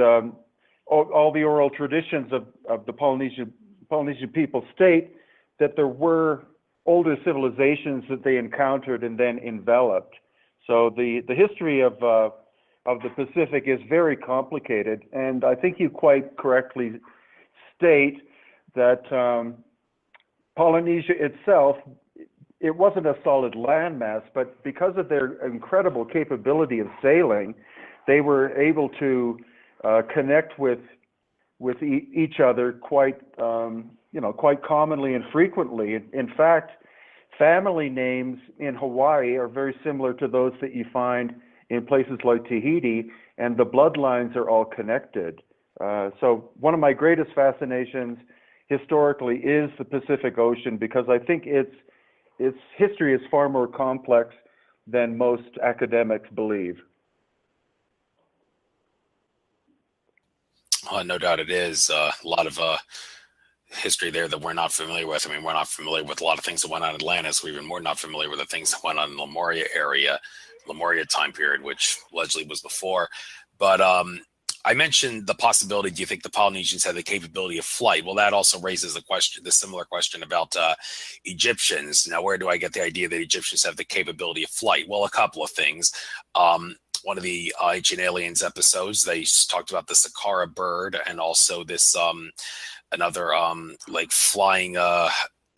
all the oral traditions of the Polynesian people state that there were older civilizations that they encountered and then enveloped. So the history of the Pacific is very complicated, and I think you quite correctly state that Polynesia itself, it wasn't a solid landmass, but because of their incredible capability of sailing, they were able to connect with each other quite commonly and frequently. In fact, family names in Hawaii are very similar to those that you find in places like Tahiti, and the bloodlines are all connected. So one of my greatest fascinations historically is the Pacific Ocean, because I think its history is far more complex than most academics believe. No doubt it is. A lot of history there that we're not familiar with. I mean, we're not familiar with a lot of things that went on in Atlantis. We're even more not familiar with the things that went on in the Lemuria time period, which allegedly was before. But I mentioned the possibility, do you think the Polynesians had the capability of flight? Well, that also raises the similar question about Egyptians. Now, where do I get the idea that Egyptians have the capability of flight? Well, a couple of things. One of the Ancient Aliens episodes, they talked about the Saqqara bird, and also this another like flying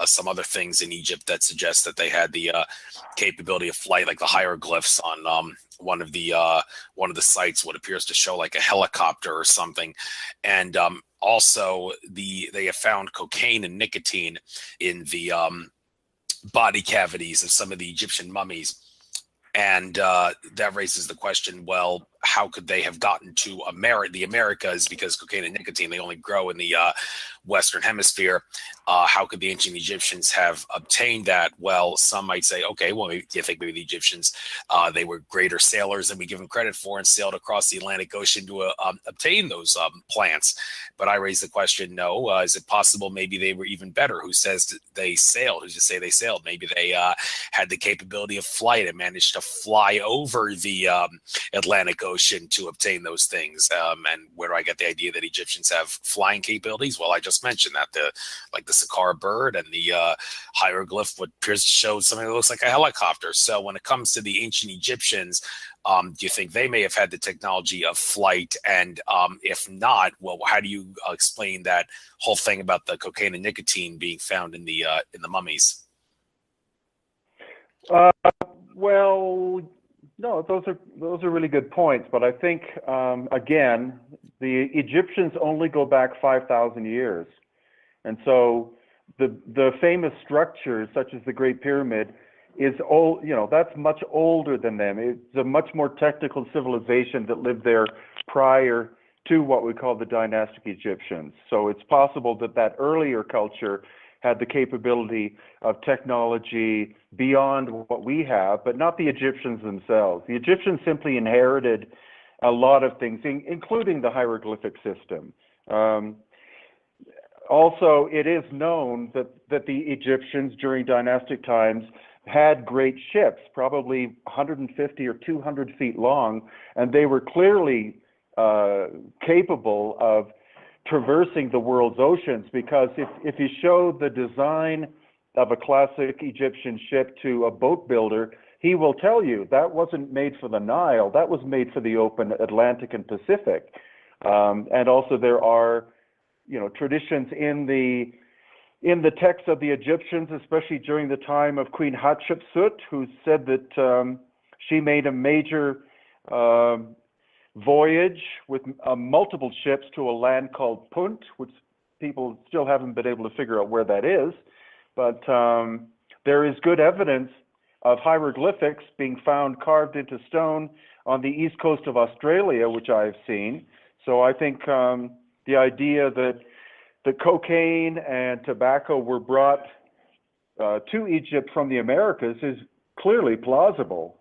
some other things in Egypt that suggest that they had the capability of flight, like the hieroglyphs on one of the sites, what appears to show like a helicopter or something. And also they have found cocaine and nicotine in the body cavities of some of the Egyptian mummies. And that raises the question, well, how could they have gotten to the Americas? Because cocaine and nicotine, they only grow in the Western Hemisphere. How could the ancient Egyptians have obtained that? Well, some might say, okay, well, do you think maybe the Egyptians, they were greater sailors than we give them credit for, and sailed across the Atlantic Ocean to obtain those plants? But I raise the question, no. Is it possible maybe they were even better? Who says they sailed? Who's to say they sailed? Maybe they had the capability of flight and managed to fly over the Atlantic ocean to obtain those things. And where do I get the idea that Egyptians have flying capabilities? Well, I just mentioned that the Saqqara bird and the hieroglyph what appears to show something that looks like a helicopter. So when it comes to the ancient Egyptians, do you think they may have had the technology of flight? And if not, well, how do you explain that whole thing about the cocaine and nicotine being found in the mummies? Well, no, those are really good points. But I think again, the Egyptians only go back 5,000 years, and so the famous structures such as the Great Pyramid is old. You know, that's much older than them. It's a much more technical civilization that lived there prior to what we call the dynastic Egyptians. So it's possible that that earlier culture had the capability of technology beyond what we have, but not the Egyptians themselves. The Egyptians simply inherited a lot of things, including the hieroglyphic system. Also, it is known that the Egyptians during dynastic times had great ships, probably 150 or 200 feet long, and they were clearly capable of traversing the world's oceans, because if you show the design of a classic Egyptian ship to a boat builder, he will tell you that wasn't made for the Nile, that was made for the open Atlantic and Pacific. And also there are, you know, traditions in the texts of the Egyptians, especially during the time of Queen Hatshepsut, who said that she made a major voyage with multiple ships to a land called Punt, which people still haven't been able to figure out where that is. But there is good evidence of hieroglyphics being found carved into stone on the east coast of Australia, which I've seen. So I think the idea that the cocaine and tobacco were brought to Egypt from the Americas is clearly plausible.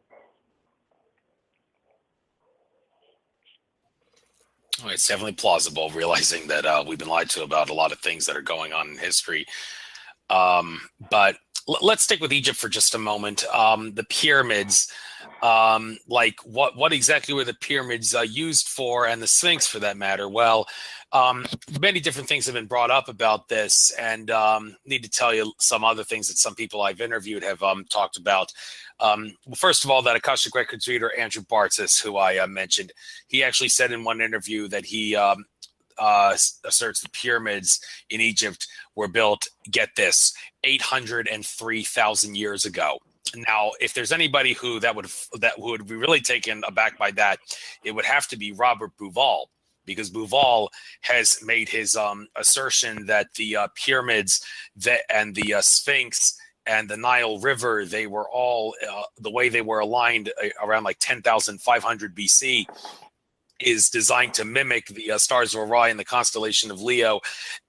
Oh, it's definitely plausible, realizing that we've been lied to about a lot of things that are going on in history. But let's stick with Egypt for just a moment. The pyramids, like what exactly were the pyramids used for, and the Sphinx for that matter? Well, many different things have been brought up about this, and need to tell you some other things that some people I've interviewed have talked about. Well, first of all, that Akashic Records reader, Andrew Bartzis, who I mentioned, he actually said in one interview that he asserts the pyramids in Egypt were built, get this, 803,000 years ago. Now, if there's anybody who would be really taken aback by that, it would have to be Robert Bauval, because Bauval has made his assertion that the pyramids and the Sphinx and the Nile River, they were all, the way they were aligned around like 10,500 BC, is designed to mimic the stars of Orion, the constellation of Leo,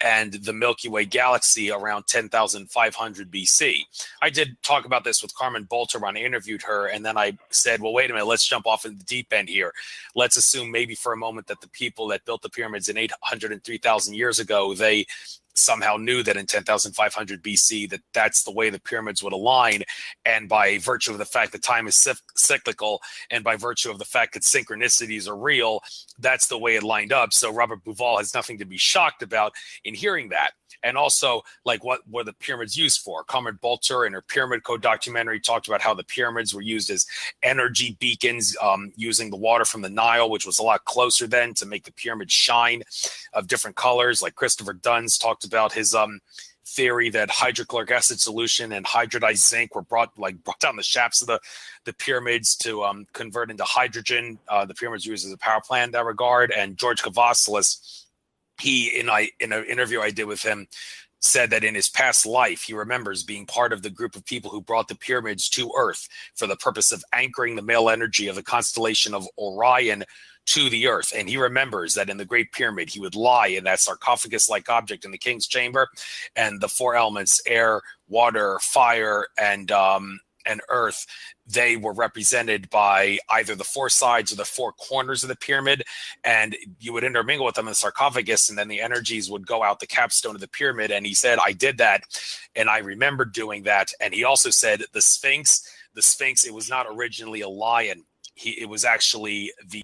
and the Milky Way galaxy around 10,500 BC. I did talk about this with Carmen Bolter when I interviewed her, and then I said, well, wait a minute, let's jump off in the deep end here. Let's assume maybe for a moment that the people that built the pyramids in 803,000 years ago, they somehow knew that in 10,500 BC that that's the way the pyramids would align, and by virtue of the fact that time is cyclical, and by virtue of the fact that synchronicities are real, that's the way it lined up. So Robert Bauval has nothing to be shocked about in hearing that. And also, like, what were the pyramids used for? Carmen Bolter in her Pyramid Code documentary talked about how the pyramids were used as energy beacons, using the water from the Nile, which was a lot closer then, to make the pyramids shine of different colors. Like Christopher Dunn's talked about his theory that hydrochloric acid solution and hydrodized zinc were brought down the shafts of the pyramids to convert into hydrogen. The pyramids were used as a power plant in that regard. And George Kavasilis, he, in an interview I did with him, said that in his past life, he remembers being part of the group of people who brought the pyramids to Earth for the purpose of anchoring the male energy of the constellation of Orion to the Earth. And he remembers that in the Great Pyramid, he would lie in that sarcophagus-like object in the king's chamber, and the four elements, air, water, fire, and earth, they were represented by either the four sides or the four corners of the pyramid, and you would intermingle with them in the sarcophagus, and then the energies would go out the capstone of the pyramid. And he said, I did that, and I remember doing that. And he also said the Sphinx, it was not originally a lion. it was actually the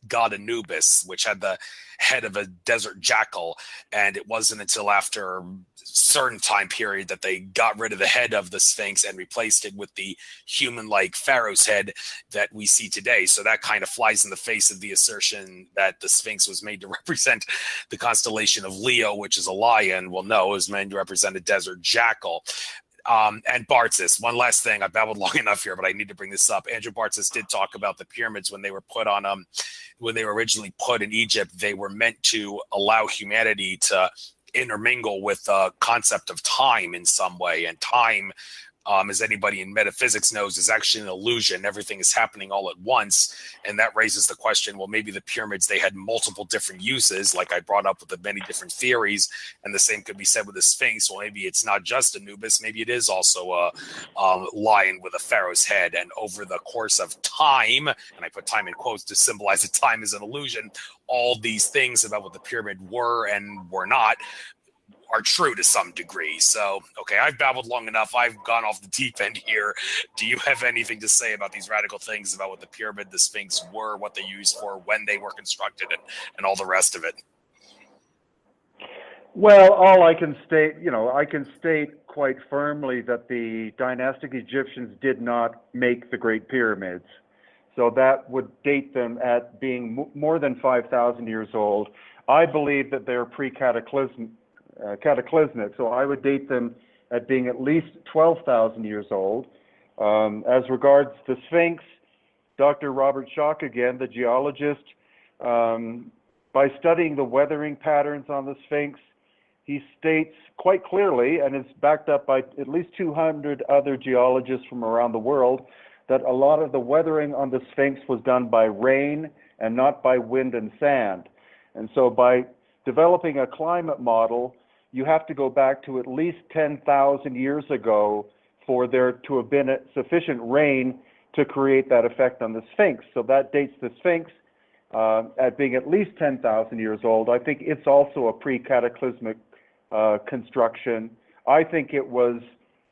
god Anubis, which had the head of a desert jackal, and it wasn't until after a certain time period that they got rid of the head of the Sphinx and replaced it with the human-like pharaoh's head that we see today. So that kind of flies in the face of the assertion that the Sphinx was made to represent the constellation of Leo, which is a lion. Well, no, it was meant to represent a desert jackal. And Bartzis, one last thing, I've babbled long enough here, but I need to bring this up. Andrew Bartzis did talk about the pyramids when they were put on, when they were originally put in Egypt. They were meant to allow humanity to intermingle with the concept of time in some way. And time, as anybody in metaphysics knows, is actually an illusion. Everything is happening all at once. And that raises the question, well, maybe the pyramids, they had multiple different uses, like I brought up with the many different theories. And the same could be said with the Sphinx. Well, maybe it's not just Anubis. Maybe it is also a lion with a pharaoh's head. And over the course of time, and I put time in quotes to symbolize that time is an illusion, all these things about what the pyramid were and were not are true to some degree. So, okay, I've babbled long enough. I've gone off the deep end here. Do you have anything to say about these radical things about what the pyramid, the Sphinx were, what they used for, when they were constructed, and all the rest of it? Well, all I can state, I can state quite firmly that the dynastic Egyptians did not make the Great Pyramids. So that would date them at being more than 5,000 years old. I believe that they're pre-cataclysmic. So I would date them at being at least 12,000 years old. As regards the Sphinx, Dr. Robert Schoch, again, the geologist, by studying the weathering patterns on the Sphinx, he states quite clearly, and it's backed up by at least 200 other geologists from around the world, that a lot of the weathering on the Sphinx was done by rain and not by wind and sand. And so by developing a climate model, you have to go back to at least 10,000 years ago for there to have been sufficient rain to create that effect on the Sphinx. So that dates the Sphinx at being at least 10,000 years old. I think it's also a pre-cataclysmic construction. I think it was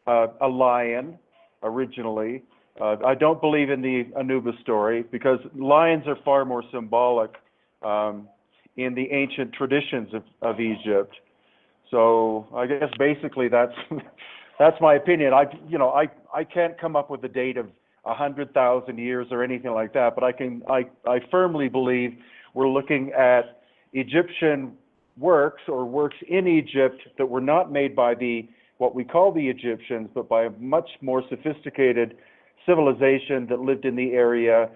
a lion originally. I don't believe in the Anubis story because lions are far more symbolic in the ancient traditions of Egypt. So I guess basically that's my opinion. I can't come up with a date of 100,000 years or anything like that, but I firmly believe we're looking at Egyptian works or works in Egypt that were not made by what we call the Egyptians, but by a much more sophisticated civilization that lived in the area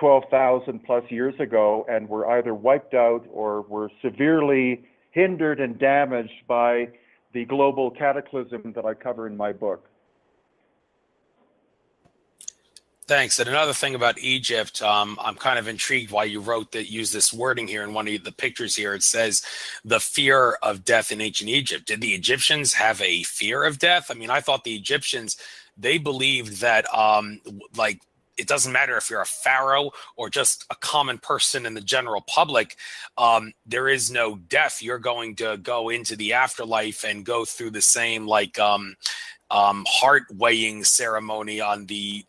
12,000 plus years ago and were either wiped out or were severely hindered and damaged by the global cataclysm that I cover in my book. Thanks. And another thing about Egypt, I'm kind of intrigued why you use this wording here in one of the pictures here. It says the fear of death in ancient Egypt. Did the Egyptians have a fear of death? I mean, I thought the Egyptians, they believed that it doesn't matter if you're a pharaoh or just a common person in the general public, there is no death. You're going to go into the afterlife and go through the same heart weighing ceremony on the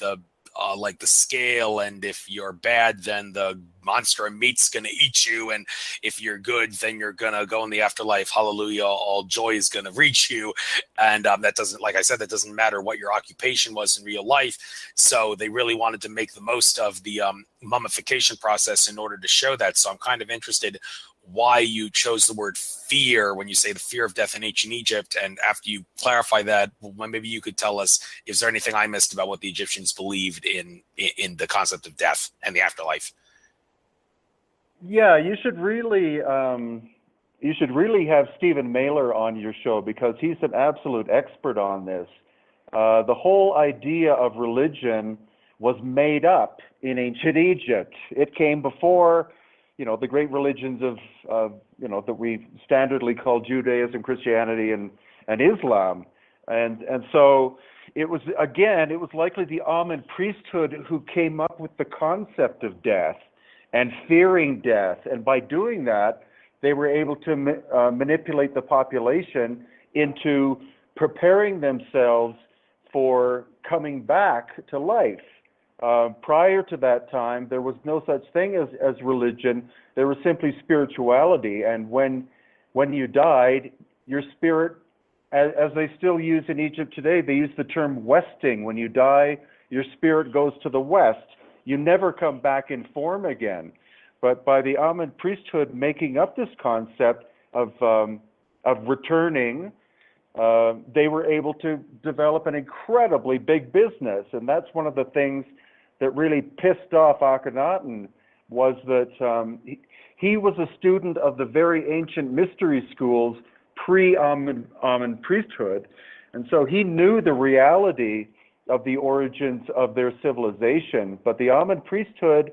scale, and if you're bad, then the monster of meat's going to eat you, and if you're good, then you're going to go in the afterlife. Hallelujah, all joy is going to reach you. And that doesn't, like I said, that doesn't matter what your occupation was in real life. So they really wanted to make the most of the mummification process in order to show that. So I'm kind of interested why you chose the word fear when you say the fear of death in ancient Egypt. And after you clarify that, well, maybe you could tell us, is there anything I missed about what the Egyptians believed in the concept of death and the afterlife? Yeah, you should really have Stephen Mailer on your show because he's an absolute expert on this. The whole idea of religion was made up in ancient Egypt. It came before the great religions of that we standardly call Judaism, Christianity, and Islam. And so it was likely the Amun priesthood who came up with the concept of death and fearing death. And by doing that, they were able to manipulate the population into preparing themselves for coming back to life. Prior to that time, there was no such thing as religion. There was simply spirituality. And when you died, your spirit, as they still use in Egypt today, they use the term westing. When you die, your spirit goes to the west. You never come back in form again. But by the Amen priesthood making up this concept of returning, they were able to develop an incredibly big business. And that's one of the things that really pissed off Akhenaten, was that he was a student of the very ancient mystery schools pre-Amen priesthood. And so he knew the reality of the origins of their civilization. But the Amen priesthood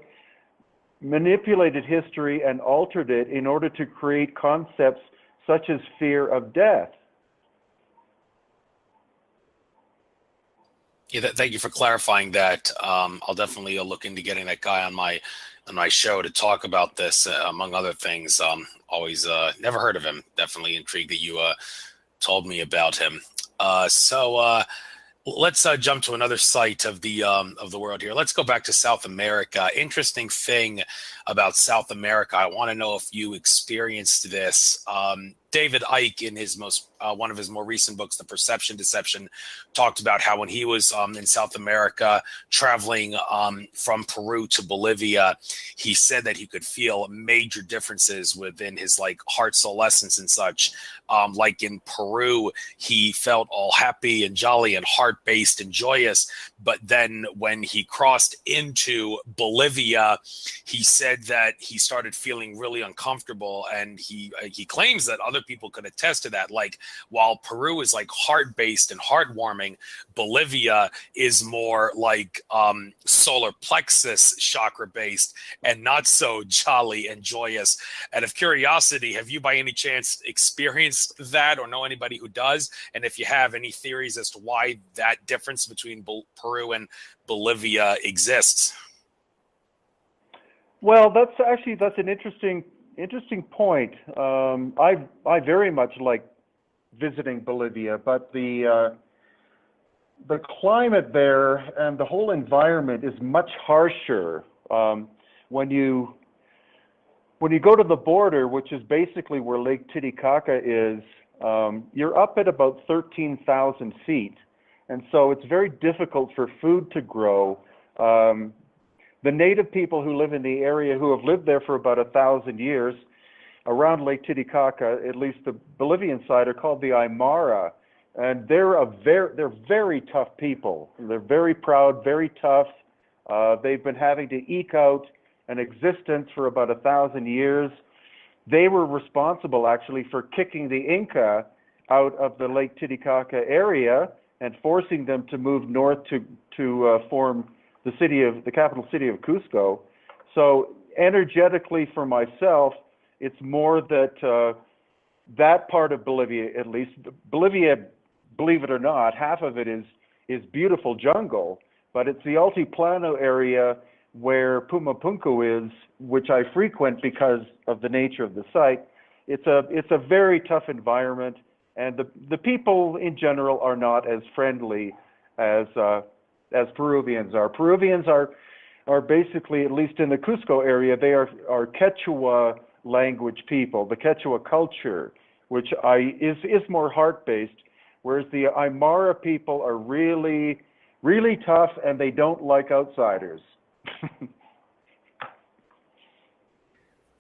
manipulated history and altered it in order to create concepts such as fear of death. Yeah, thank you for clarifying that. I'll definitely look into getting that guy on my show to talk about this, among other things. Always never heard of him. Definitely intrigued that you told me about him. So let's jump to another site of the world here. Let's go back to South America. Interesting thing about South America. I want to know if you experienced this. David Icke, in his one of his more recent books, The Perception Deception, talked about how when he was in South America traveling from Peru to Bolivia, he said that he could feel major differences within his like heart, soul essence and such. Like in Peru, he felt all happy and jolly and heart-based and joyous. But then when he crossed into Bolivia, he said that he started feeling really uncomfortable, and he claims that other people could attest to that. Like, while Peru is like heart-based and heartwarming, Bolivia is more like solar plexus chakra-based and not so jolly and joyous. Out of curiosity, have you by any chance experienced that, or know anybody who does? And if you have, any theories as to why that difference between Peru and Bolivia exists? Well, that's an interesting point. I very much like visiting Bolivia, but the climate there and the whole environment is much harsher. When you go to the border, which is basically where Lake Titicaca is, you're up at about 13,000 feet, and so it's very difficult for food to grow. The native people who live in the area, who have lived there for about 1,000 years, around Lake Titicaca, at least the Bolivian side, are called the Aymara, and they're very tough people. They're very proud, very tough. They've been having to eke out an existence for about 1,000 years. They were responsible, actually, for kicking the Inca out of the Lake Titicaca area and forcing them to move north to form the capital city of Cusco. So energetically, for myself, it's more that that part of Bolivia, at least, Bolivia, believe it or not, half of it is beautiful jungle, but it's the Altiplano area where Pumapunku is, which I frequent because of the nature of the site. It's a very tough environment, and the people in general are not as friendly as Peruvians are. Peruvians are basically, at least in the Cusco area, they are Quechua language people, the Quechua culture, which is more heart-based, whereas the Aymara people are really, really tough, and they don't like outsiders.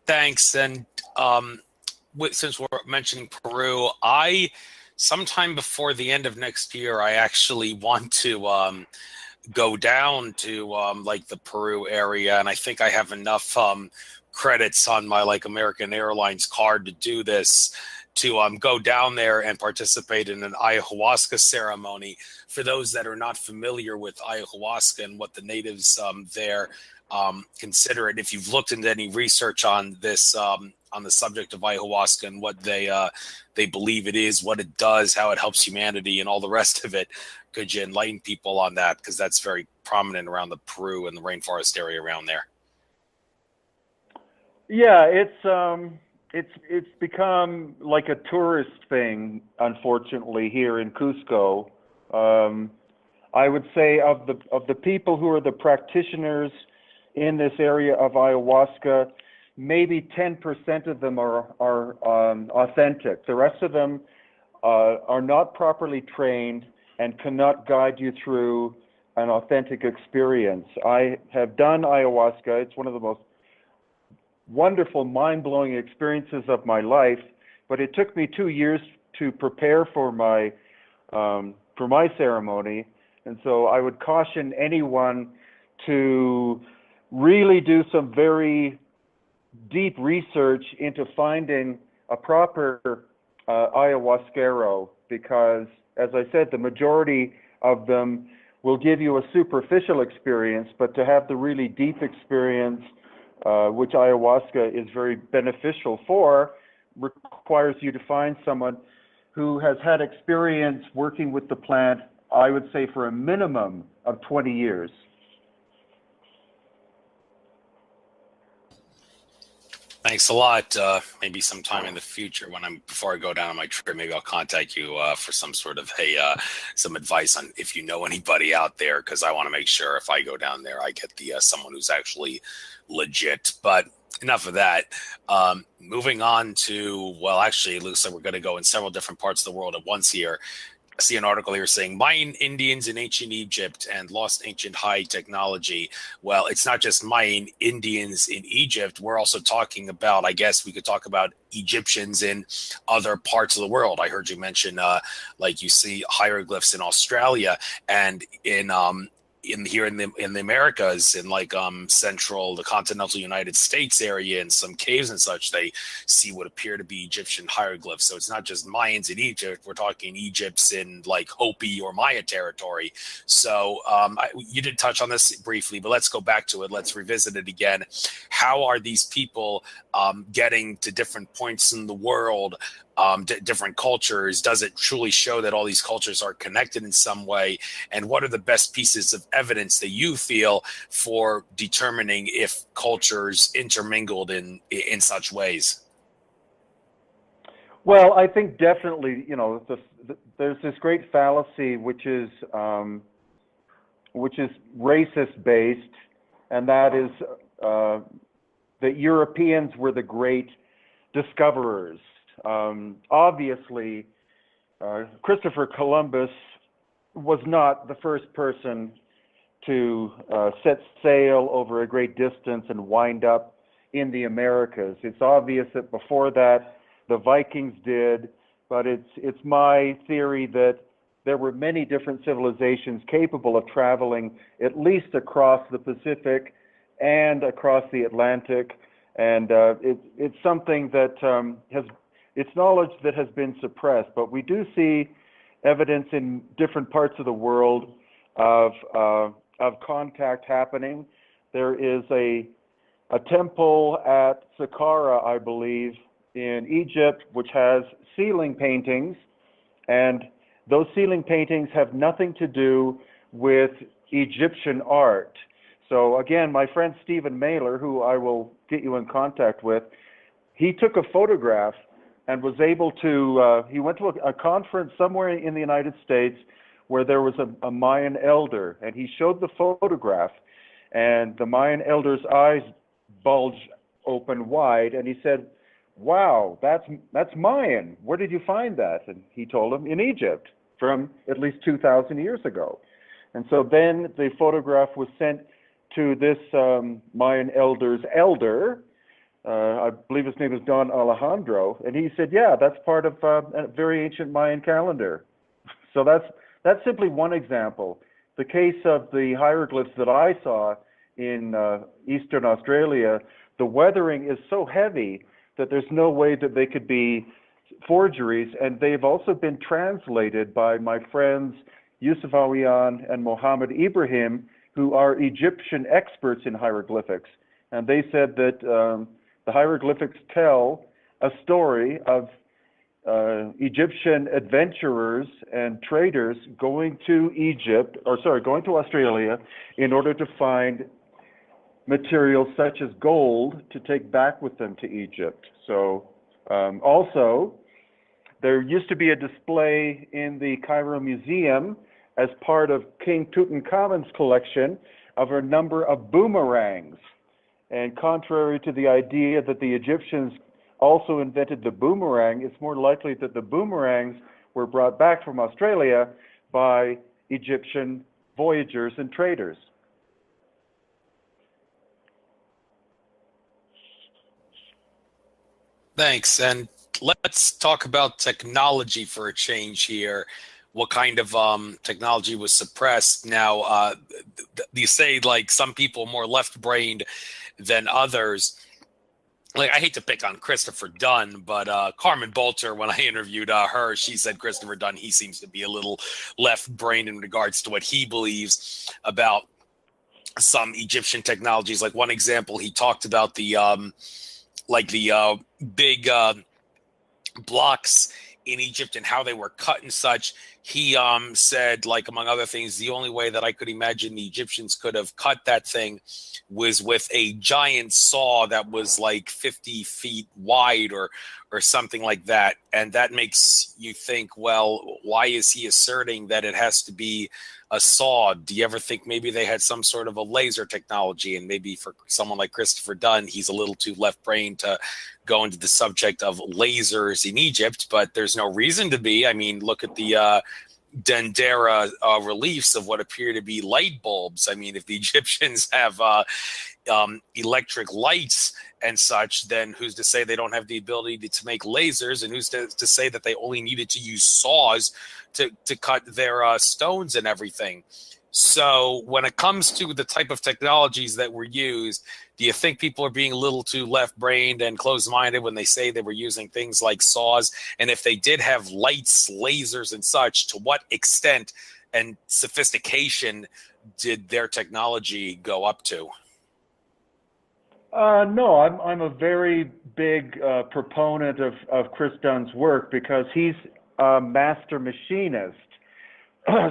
Thanks. And since we're mentioning Peru, sometime before the end of next year, I actually want to go down to like the Peru area, and I think I have enough credits on my like American Airlines card to do this, to go down there and participate in an ayahuasca ceremony. For those that are not familiar with ayahuasca and what the natives there consider it, if you've looked into any research on this, on the subject of ayahuasca and what they believe it is, what it does, how it helps humanity, and all the rest of it, could you enlighten people on that? Because that's very prominent around the Peru and the rainforest area around there. Yeah, it's become like a tourist thing, unfortunately, here in Cusco. I would say of the people who are the practitioners in this area of ayahuasca, maybe 10% of them are authentic. The rest of them are not properly trained and cannot guide you through an authentic experience. I have done ayahuasca. It's one of the most wonderful, mind-blowing experiences of my life, but it took me 2 years to prepare for my ceremony. And so I would caution anyone to really do some very deep research into finding a proper ayahuasquero, because, as I said, the majority of them will give you a superficial experience, but to have the really deep experience, which ayahuasca is very beneficial for, requires you to find someone who has had experience working with the plant, I would say, for a minimum of 20 years. Thanks a lot. Maybe sometime in the future, before I go down on my trip, maybe I'll contact you for some sort of some advice on if you know anybody out there, because I want to make sure if I go down there, I get the someone who's actually legit. But enough of that. Moving on to, well, actually, it looks like we're going to go in several different parts of the world at once here. I see an article here saying Mayan Indians in ancient Egypt and lost ancient high technology. Well, it's not just Mayan Indians in Egypt. We're also talking about, I guess we could talk about Egyptians in other parts of the world. I heard you mention, like you see hieroglyphs in Australia and here in the Americas, in like the continental United States area, in some caves and such, they see what appear to be Egyptian hieroglyphs. So it's not just Mayans in Egypt. We're talking Egypt's in like Hopi or Maya territory. So you did touch on this briefly, but let's go back to it. Let's revisit it again. How are these people getting to different points in the world, different cultures? Does it truly show that all these cultures are connected in some way? And what are the best pieces of evidence that you feel for determining if cultures intermingled in such ways? Well, I think definitely, there's this great fallacy which is racist based, and that is that Europeans were the great discoverers. Obviously, Christopher Columbus was not the first person to set sail over a great distance and wind up in the Americas. It's obvious that before that, the Vikings did, but it's my theory that there were many different civilizations capable of traveling at least across the Pacific and across the Atlantic, and it's something that it's knowledge that has been suppressed, but we do see evidence in different parts of the world of contact happening. There is a temple at Saqqara, I believe, in Egypt, which has ceiling paintings, and those ceiling paintings have nothing to do with Egyptian art. So again, my friend Stephen Mailer, who I will get you in contact with, he took a photograph and was able to, he went to a conference somewhere in the United States where there was a Mayan elder, and he showed the photograph, and the Mayan elder's eyes bulged open wide, and he said, "Wow, that's Mayan. Where did you find that?" And he told him, "In Egypt, from at least 2,000 years ago." And so then the photograph was sent to this Mayan elder's elder. I believe his name is Don Alejandro, and he said, "Yeah, that's part of a very ancient Mayan calendar." So that's simply one example. The case of the hieroglyphs that I saw in Eastern Australia, the weathering is so heavy that there's no way that they could be forgeries, and they've also been translated by my friends Yusuf Awiyan and Mohammed Ibrahim, who are Egyptian experts in hieroglyphics. And they said that the hieroglyphics tell a story of Egyptian adventurers and traders going to going to Australia in order to find materials such as gold to take back with them to Egypt. So also, there used to be a display in the Cairo Museum as part of King Tutankhamun's collection of a number of boomerangs. And contrary to the idea that the Egyptians also invented the boomerang, it's more likely that the boomerangs were brought back from Australia by Egyptian voyagers and traders. Thanks. And let's talk about technology for a change here. What kind of technology was suppressed? Now, you say like some people are more left-brained than others. Like, I hate to pick on Christopher Dunn, but Carmen Bolter, when I interviewed her, she said Christopher Dunn, he seems to be a little left-brained in regards to what he believes about some Egyptian technologies. Like one example, he talked about the big blocks in Egypt and how they were cut and such. He said, like, among other things, the only way that I could imagine the Egyptians could have cut that thing was with a giant saw that was like 50 feet wide or something like that. And that makes you think, well, why is he asserting that it has to be a saw? Do you ever think maybe they had some sort of a laser technology? And maybe for someone like Christopher Dunn, he's a little too left-brained to go into the subject of lasers in Egypt, but there's no reason to be. I mean, look at the Dendera reliefs of what appear to be light bulbs. I mean, if the Egyptians have electric lights and such, then who's to say they don't have the ability to make lasers? And who's to say that they only needed to use saws to cut their stones and everything? So when it comes to the type of technologies that were used, do you think people are being a little too left-brained and closed-minded when they say they were using things like saws? And if they did have lights, lasers, and such, to what extent and sophistication did their technology go up to? No, I'm a very big proponent of Chris Dunn's work because he's a master machinist.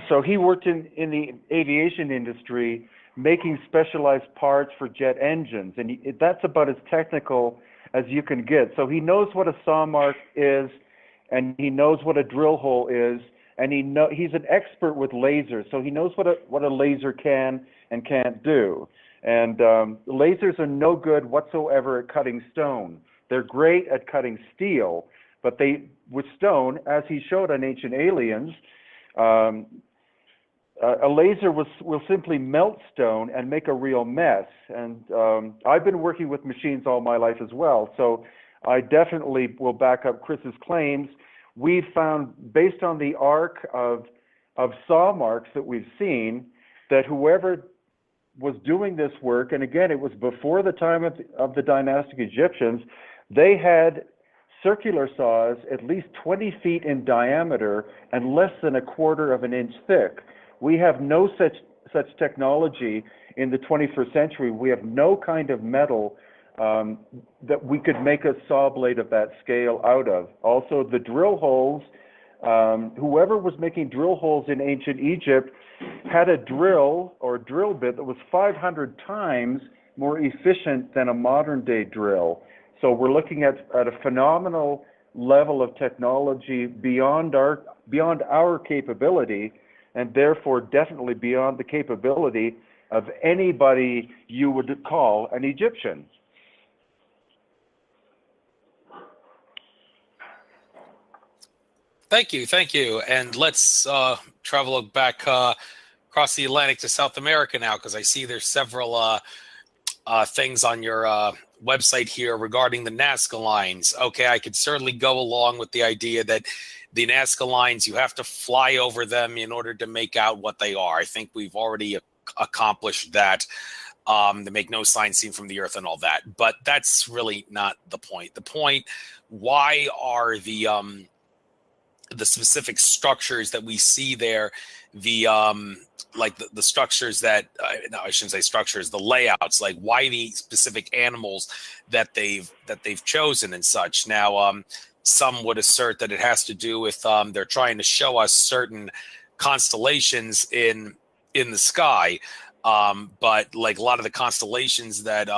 So he worked in the aviation industry making specialized parts for jet engines, and that's about as technical as you can get. So he knows what a saw mark is, and he knows what a drill hole is, and he's an expert with lasers, so he knows what a laser can and can't do. And lasers are no good whatsoever at cutting stone. They're great at cutting steel, but with stone, as he showed on Ancient Aliens, a laser will simply melt stone and make a real mess. And I've been working with machines all my life as well, so I definitely will back up Chris's claims. We've found, based on the arc of saw marks that we've seen, that whoever was doing this work, and again, it was before the time of the dynastic Egyptians, they had circular saws at least 20 feet in diameter and less than a quarter of an inch thick. We have no such technology in the 21st century. We have no kind of metal that we could make a saw blade of that scale out of. Also, the drill holes, whoever was making drill holes in ancient Egypt had a drill or drill bit that was 500 times more efficient than a modern day drill. So we're looking at a phenomenal level of technology beyond our capability, and therefore definitely beyond the capability of anybody you would call an Egyptian. Thank you. And let's travel back across the Atlantic to South America now, because I see there's several things on your website here regarding the Nazca lines. Okay, I could certainly go along with the idea that the Nazca lines, you have to fly over them in order to make out what they are. I think we've already accomplished that. They make no sign seen from the earth and all that. But that's really not the point. The point, why are the specific structures that we see there, the structures that no, I shouldn't say structures, the layouts, like why the specific animals that they've chosen and such. Now, some would assert that it has to do with they're trying to show us certain constellations in the sky, but like a lot of the constellations that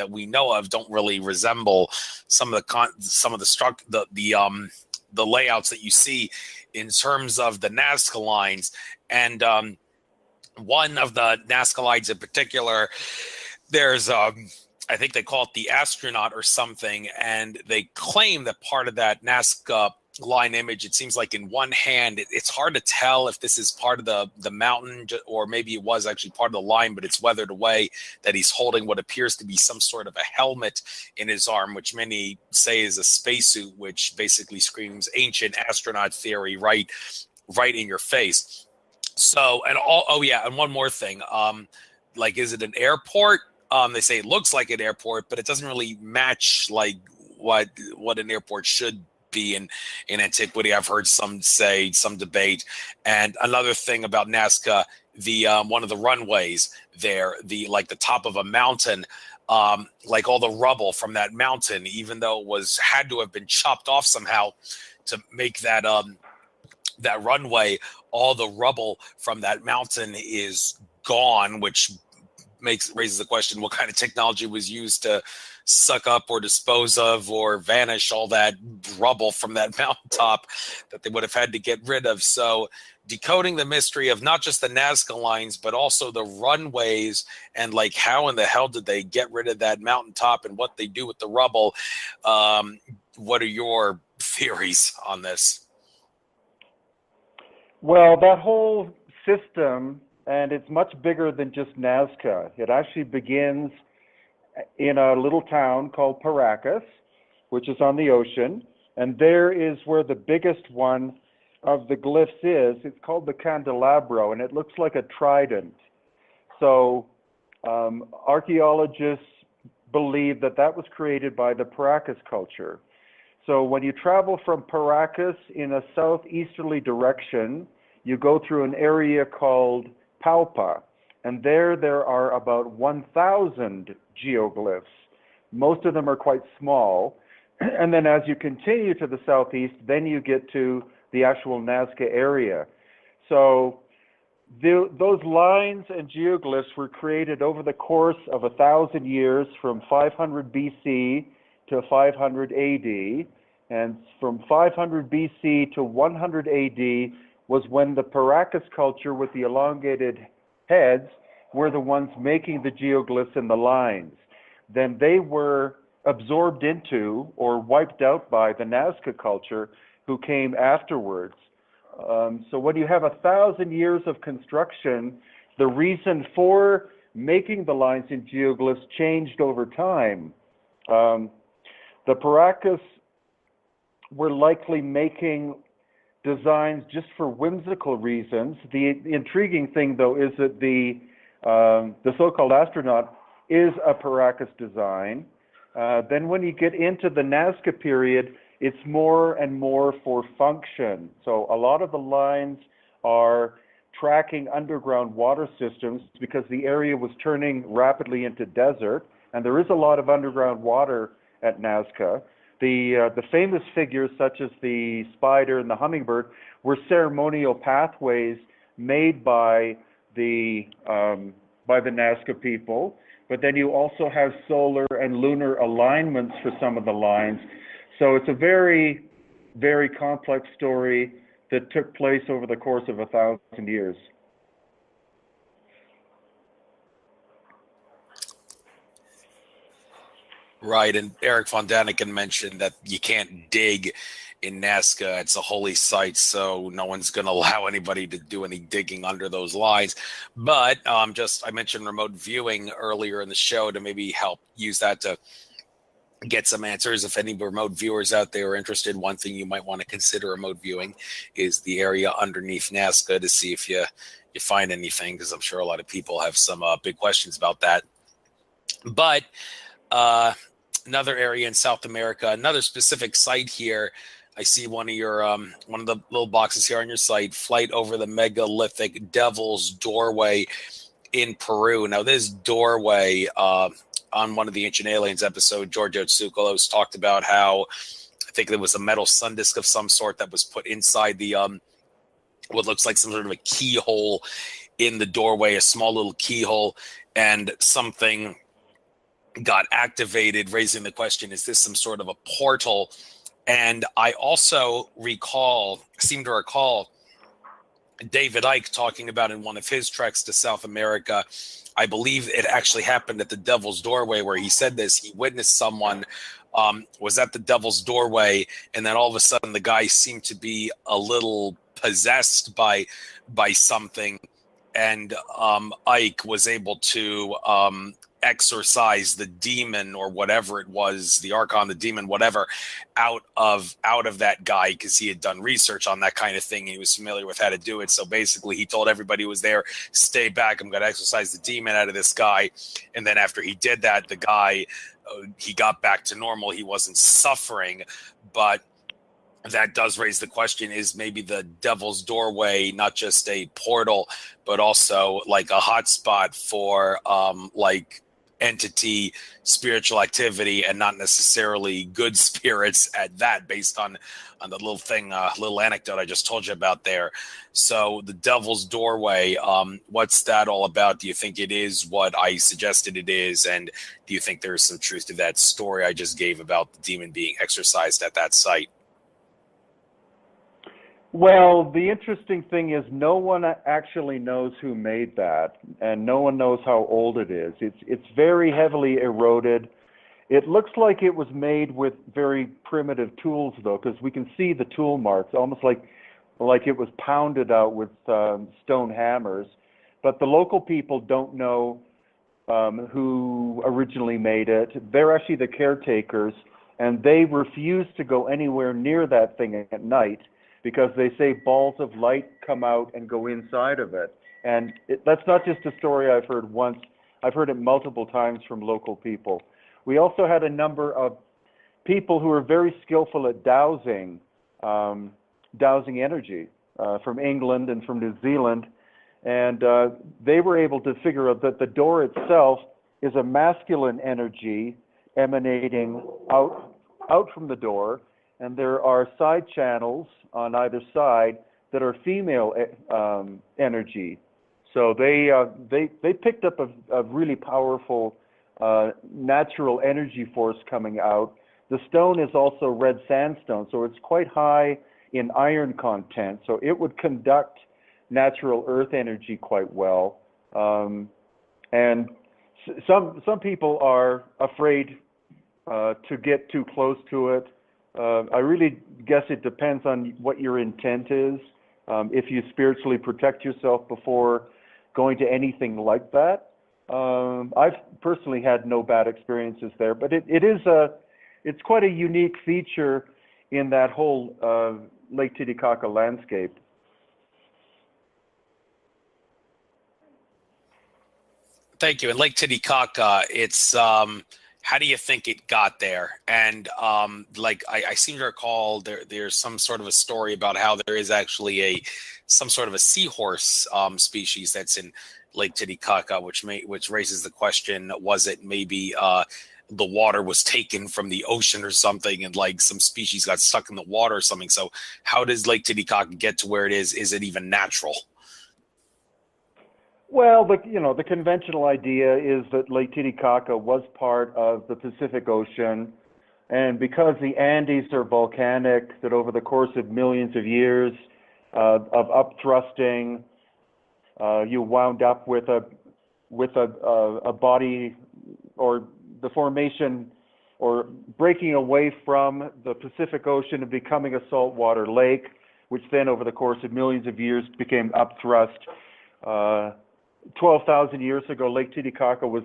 we know of don't really resemble some of the layouts that you see in terms of the Nazca lines. And one of the Nazca lines in particular, there's I think they call it the astronaut or something, and they claim that part of that Nazca line image, it seems like in one hand, it's hard to tell if this is part of the mountain, or maybe it was actually part of the line, but it's weathered away, that he's holding what appears to be some sort of a helmet in his arm, which many say is a spacesuit, which basically screams ancient astronaut theory right in your face. So, and and one more thing, like, is it an airport? They say it looks like an airport, but it doesn't really match like what an airport should be in antiquity. I've heard some debate. And another thing about Nazca, the one of the runways there, the top of a mountain, like all the rubble from that mountain, even though it had to have been chopped off somehow to make that that runway, all the rubble from that mountain is gone, which raises the question, what kind of technology was used to suck up or dispose of or vanish all that rubble from that mountaintop that they would have had to get rid of. So decoding the mystery of not just the Nazca lines, but also the runways, and like how in the hell did they get rid of that mountaintop and what they do with the rubble. What are your theories on this? Well, that whole system, and it's much bigger than just Nazca. It actually begins in a little town called Paracas, which is on the ocean, and there is where the biggest one of the glyphs is. It's called the candelabro, and it looks like a trident. So archaeologists believe that that was created by the Paracas culture. So when you travel from Paracas in a southeasterly direction, you go through an area called Palpa, and there are about 1,000 geoglyphs. Most of them are quite small. And then as you continue to the southeast, then you get to the actual Nazca area. So those lines and geoglyphs were created over the course of 1,000 years, from 500 BC to 500 AD. And from 500 BC to 100 AD was when the Paracas culture with the elongated heads were the ones making the geoglyphs and the lines. Then they were absorbed into or wiped out by the Nazca culture, who came afterwards. So when you have 1,000 years of construction, the reason for making the lines and geoglyphs changed over time. The Paracas were likely making designs just for whimsical reasons. The intriguing thing, though, is that the so-called astronaut is a Paracas design. Then when you get into the Nazca period, it's more and more for function. So a lot of the lines are tracking underground water systems because the area was turning rapidly into desert, and there is a lot of underground water at Nazca. The famous figures, such as the spider and the hummingbird, were ceremonial pathways made by the Nazca people. But then you also have solar and lunar alignments for some of the lines. So it's a very, very complex story that took place over the course of 1,000 years. Right, and Eric von Daniken mentioned that you can't dig in Nazca. It's a holy site, so no one's going to allow anybody to do any digging under those lines. But I mentioned remote viewing earlier in the show to maybe help use that to get some answers. If any remote viewers out there are interested, one thing you might want to consider remote viewing is the area underneath Nazca to see if you find anything, because I'm sure a lot of people have some big questions about that. But another area in South America, another specific site here. I see one of the little boxes here on your site, Flight over the Megalithic Devil's Doorway in Peru. Now, this doorway, on one of the Ancient Aliens episode, Giorgio Tsoukalos talked about how I think there was a metal sun disk of some sort that was put inside the what looks like some sort of a keyhole in the doorway, a small little keyhole, and something got activated, raising the question, is this some sort of a portal And I also seem to recall David Icke talking about in one of his treks to South America. I believe it actually happened at the Devil's Doorway where he said this. He witnessed someone was at the Devil's Doorway, and then all of a sudden the guy seemed to be a little possessed by something, and Ike was able to exorcise the demon or whatever it was, the archon, the demon, whatever, out of that guy, because he had done research on that kind of thing and he was familiar with how to do it. So basically he told everybody who was there, stay back, I'm going to exorcise the demon out of this guy. And then after he did that, the guy, he got back to normal. He wasn't suffering. But that does raise the question, is maybe the Devil's Doorway not just a portal, but also like a hotspot for like entity spiritual activity, and not necessarily good spirits at that, based on the little thing, little anecdote I just told you about there. So the Devil's Doorway, what's that all about? Do you think it is what I suggested it is? And do you think there's some truth to that story I just gave about the demon being exorcised at that site? Well, the interesting thing is no one actually knows who made that, and no one knows how old it is. It's very heavily eroded. It looks like it was made with very primitive tools, though, because we can see the tool marks, almost like it was pounded out with stone hammers. But the local people don't know who originally made it. They're actually the caretakers, and they refuse to go anywhere near that thing at night, because they say balls of light come out and go inside of it. And that's not just a story I've heard once. I've heard it multiple times from local people. We also had a number of people who were very skillful at dowsing energy from England and from New Zealand. And they were able to figure out that the door itself is a masculine energy emanating out from the door, and there are side channels on either side that are female energy. So they picked up a really powerful natural energy force coming out. The stone is also red sandstone, so it's quite high in iron content, so it would conduct natural earth energy quite well. And some people are afraid to get too close to it. I really guess it depends on what your intent is. If you spiritually protect yourself before going to anything like that. I've personally had no bad experiences there, but it's quite a unique feature in that whole Lake Titicaca landscape. Thank you. And Lake Titicaca, it's how do you think it got there? And like I seem to recall there's some sort of a story about how there is actually some sort of a seahorse species that's in Lake Titicaca, which raises the question: was it maybe the water was taken from the ocean or something, and like some species got stuck in the water or something? So how does Lake Titicaca get to where it is? Is it even natural? Well, the conventional idea is that Lake Titicaca was part of the Pacific Ocean, and because the Andes are volcanic, that over the course of millions of years of upthrusting, you wound up with a body, or the formation, or breaking away from the Pacific Ocean and becoming a saltwater lake, which then over the course of millions of years became upthrust. 12,000 years ago, Lake Titicaca was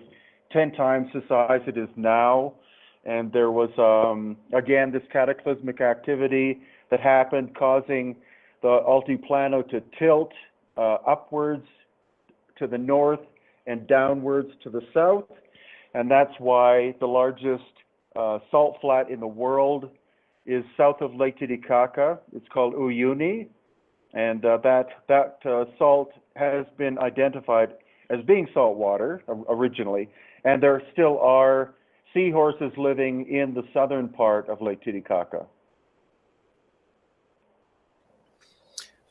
10 times the size it is now, and there was, again, this cataclysmic activity that happened, causing the altiplano to tilt upwards to the north and downwards to the south, and that's why the largest salt flat in the world is south of Lake Titicaca. It's called Uyuni, and that salt has been identified as being salt water originally, and there still are seahorses living in the southern part of Lake Titicaca.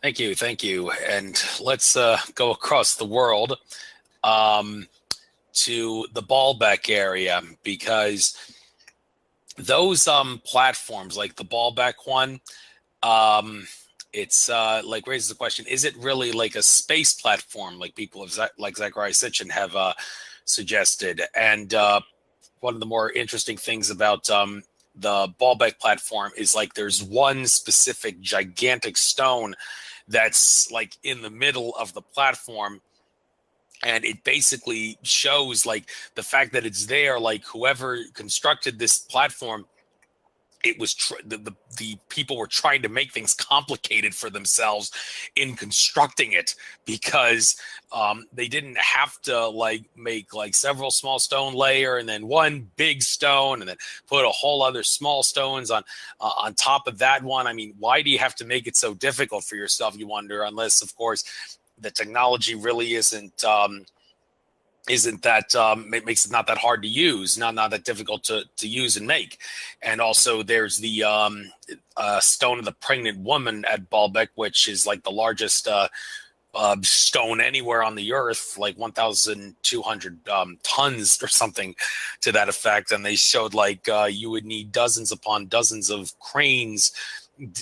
Thank you. And let's go across the world to the Baalbek area, because those platforms, like the Baalbek one, um, it's like raises the question: is it really like a space platform, like people have, like Zachariah Sitchin have suggested? And one of the more interesting things about the Baalbek platform is like there's one specific gigantic stone that's like in the middle of the platform, and it basically shows like the fact that it's there, like whoever constructed this platform, it was the people were trying to make things complicated for themselves in constructing it, because they didn't have to like make like several small stone layer and then one big stone and then put a whole other small stones on top of that one. I mean, why do you have to make it so difficult for yourself, you wonder, unless of course the technology really isn't that it makes it not that hard to use, not that difficult to use and make. And also there's the stone of the pregnant woman at Baalbek, which is like the largest stone anywhere on the earth, like 1,200 tons or something to that effect. And they showed like you would need dozens upon dozens of cranes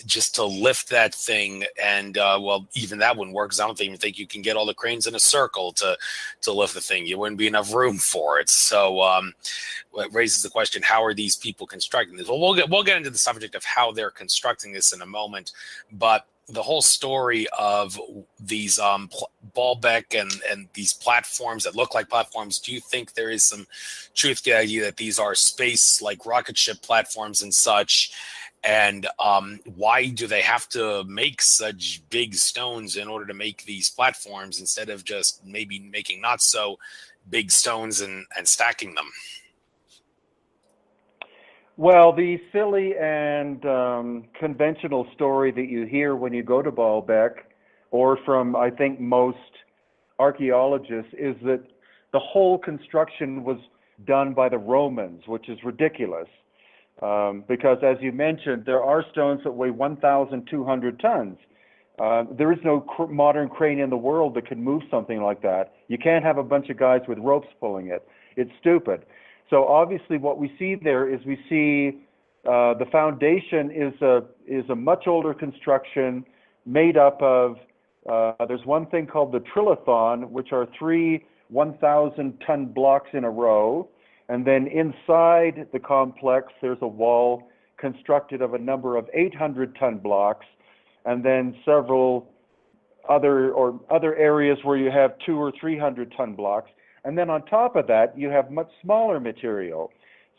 just to lift that thing. And well, even that wouldn't work, because I don't even think you can get all the cranes in a circle to lift the thing. You wouldn't be enough room for it. So it raises the question: how are these people constructing this? Well, we'll get into the subject of how they're constructing this in a moment, but the whole story of these Baalbek and these platforms that look like platforms, do you think there is some truth to the idea that these are space, like rocket ship platforms and such? And why do they have to make such big stones in order to make these platforms, instead of just maybe making not so big stones and stacking them? Well, the silly and conventional story that you hear when you go to Baalbek, or from I think most archaeologists, is that the whole construction was done by the Romans, which is ridiculous. Because, as you mentioned, there are stones that weigh 1,200 tons. There is no modern crane in the world that can move something like that. You can't have a bunch of guys with ropes pulling it. It's stupid. So obviously what we see there is we see the foundation is a much older construction made up of, there's one thing called the trilithon, which are three 1,000-ton blocks in a row. And then inside the complex, there's a wall constructed of a number of 800-ton blocks, and then several other areas where you have 200 or 300-ton blocks. And then on top of that, you have much smaller material.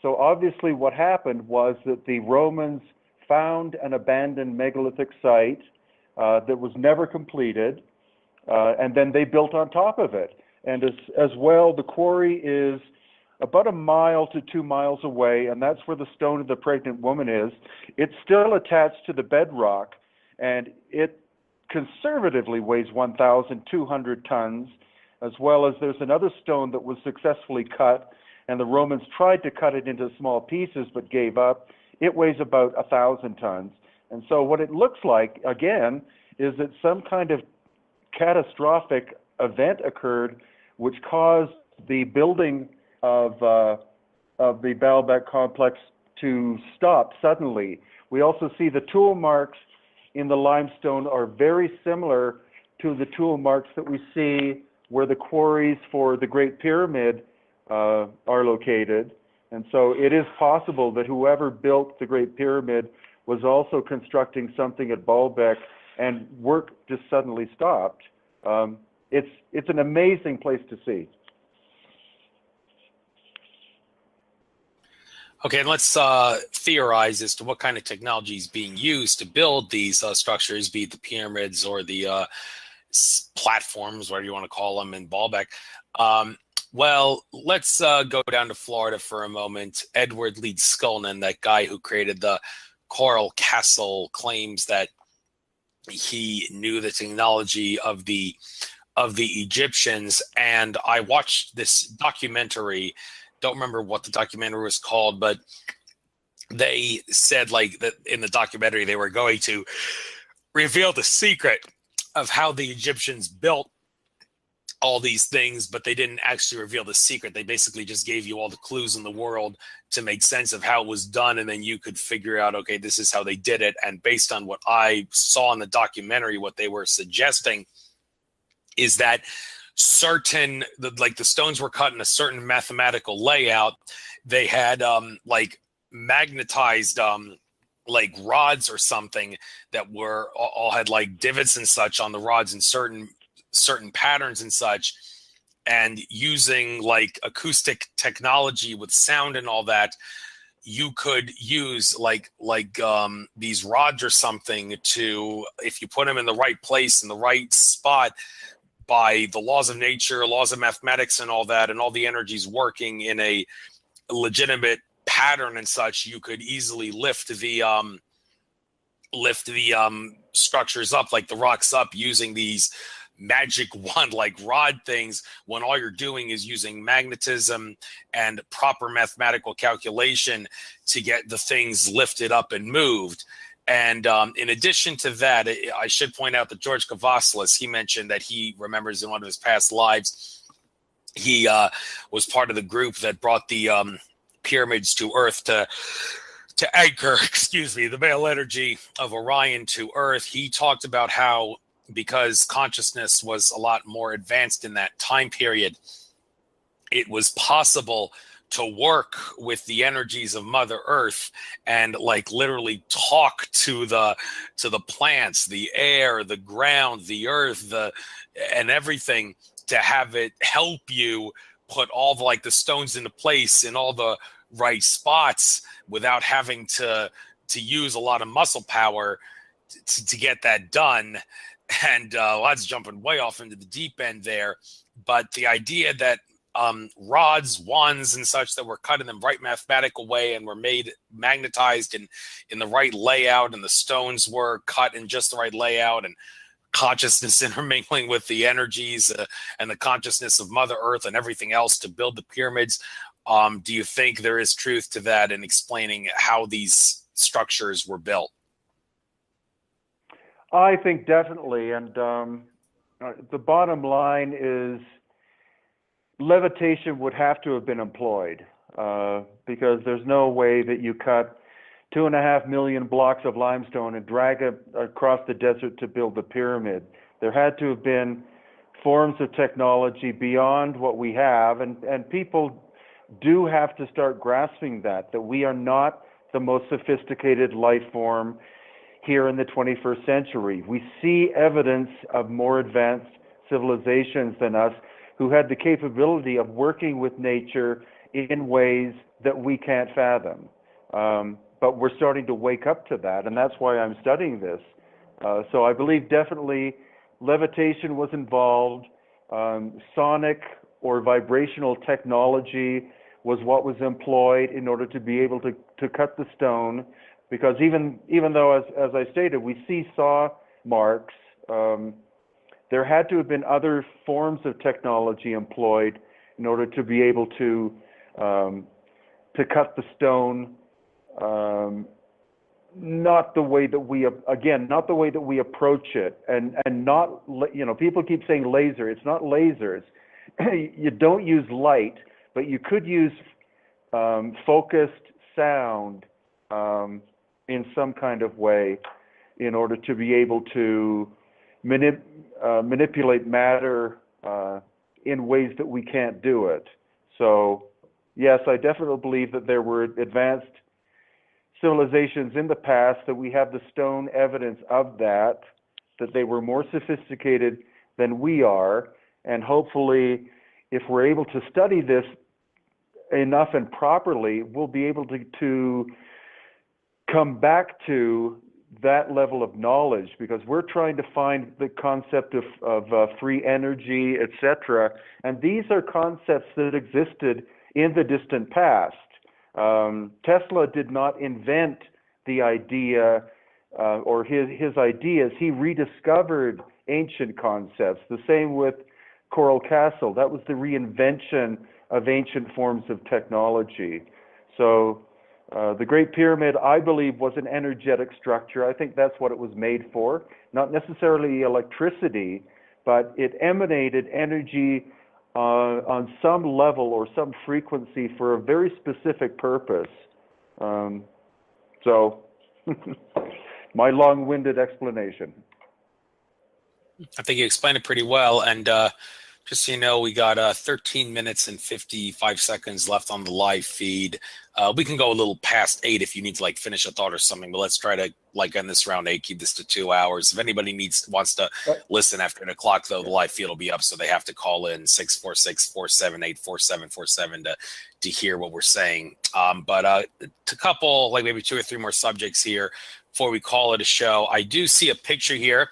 So obviously what happened was that the Romans found an abandoned megalithic site that was never completed, and then they built on top of it. And as well, the quarry is about 1 mile to 2 miles away, and that's where the stone of the pregnant woman is. It's still attached to the bedrock, and it conservatively weighs 1,200 tons, as well as there's another stone that was successfully cut, and the Romans tried to cut it into small pieces but gave up. It weighs about 1,000 tons. And so what it looks like, again, is that some kind of catastrophic event occurred which caused the building of the Baalbek complex to stop suddenly. We also see the tool marks in the limestone are very similar to the tool marks that we see where the quarries for the Great Pyramid are located. And so it is possible that whoever built the Great Pyramid was also constructing something at Baalbek, and work just suddenly stopped. It's an amazing place to see. Okay, and let's theorize as to what kind of technology is being used to build these structures, be it the pyramids or the platforms, whatever you want to call them, in Baalbek. Well, let's go down to Florida for a moment. Edward Lee Scullman, that guy who created the Coral Castle, claims that he knew the technology of the Egyptians. And I watched this documentary. Don't remember what the documentary was called, but they said like that in the documentary they were going to reveal the secret of how the Egyptians built all these things, but they didn't actually reveal the secret. They basically just gave you all the clues in the world to make sense of how it was done, and then you could figure out, okay, this is how they did it. And based on what I saw in the documentary, what they were suggesting is that like the stones were cut in a certain mathematical layout. They had like magnetized like rods or something that were all had like divots and such on the rods in certain patterns and such, and using like acoustic technology with sound and all that, you could use like these rods or something to, if you put them in the right place in the right spot, by the laws of nature, laws of mathematics and all that, and all the energies working in a legitimate pattern and such, you could easily lift the structures up, like the rocks up, using these magic wand like rod things, when all you're doing is using magnetism and proper mathematical calculation to get the things lifted up and moved. And in addition to that, I should point out that George Kavaslis, he mentioned that he remembers in one of his past lives, he was part of the group that brought the pyramids to Earth to anchor, the male energy of Orion to Earth. He talked about how, because consciousness was a lot more advanced in that time period, it was possible to work with the energies of Mother Earth and like literally talk to the plants, the air, the ground, the earth, and everything, to have it help you put all the stones into place in all the right spots without having to use a lot of muscle power to get that done. And that's jumping way off into the deep end there. But the idea that rods, wands, and such that were cut in the right mathematical way and were made magnetized in the right layout, and the stones were cut in just the right layout, and consciousness intermingling with the energies and the consciousness of Mother Earth and everything else to build the pyramids. Do you think there is truth to that in explaining how these structures were built? I think definitely. And the bottom line is levitation would have to have been employed, because there's no way that you cut 2.5 million blocks of limestone and drag it across the desert to build the pyramid. There had to have been forms of technology beyond what we have, and people do have to start grasping that we are not the most sophisticated life form here in the 21st century. We see evidence of more advanced civilizations than us who had the capability of working with nature in ways that we can't fathom. But we're starting to wake up to that, and that's why I'm studying this. So I believe definitely levitation was involved. Sonic or vibrational technology was what was employed in order to be able to cut the stone, because even though, as I stated, we see saw marks, there had to have been other forms of technology employed in order to be able to cut the stone, not the way that we approach it, and not, people keep saying laser. It's not lasers. You don't use light, but you could use focused sound in some kind of way in order to be able to manipulate matter in ways that we can't do it. So yes, I definitely believe that there were advanced civilizations in the past, that we have the stone evidence of that they were more sophisticated than we are. And hopefully, if we're able to study this enough and properly, we'll be able to come back to that level of knowledge, because we're trying to find the concept of free energy, etc. And these are concepts that existed in the distant past. Tesla did not invent the idea or his ideas. He rediscovered ancient concepts. The same with Coral Castle. That was the reinvention of ancient forms of technology. So the Great Pyramid, I believe, was an energetic structure. I think that's what it was made for. Not necessarily electricity, but it emanated energy on some level or some frequency for a very specific purpose. So, my long-winded explanation. I think you explained it pretty well. And just so you know, we got 13 minutes and 55 seconds left on the live feed. We can go a little past 8 if you need to like finish a thought or something, but let's try to like end this round 8, keep this to 2 hours. If anybody wants to listen after 8 o'clock, though, the live feed will be up, so they have to call in 646-478-4747 to hear what we're saying. But to couple like maybe 2 or 3 more subjects here before we call it a show. I do see a picture here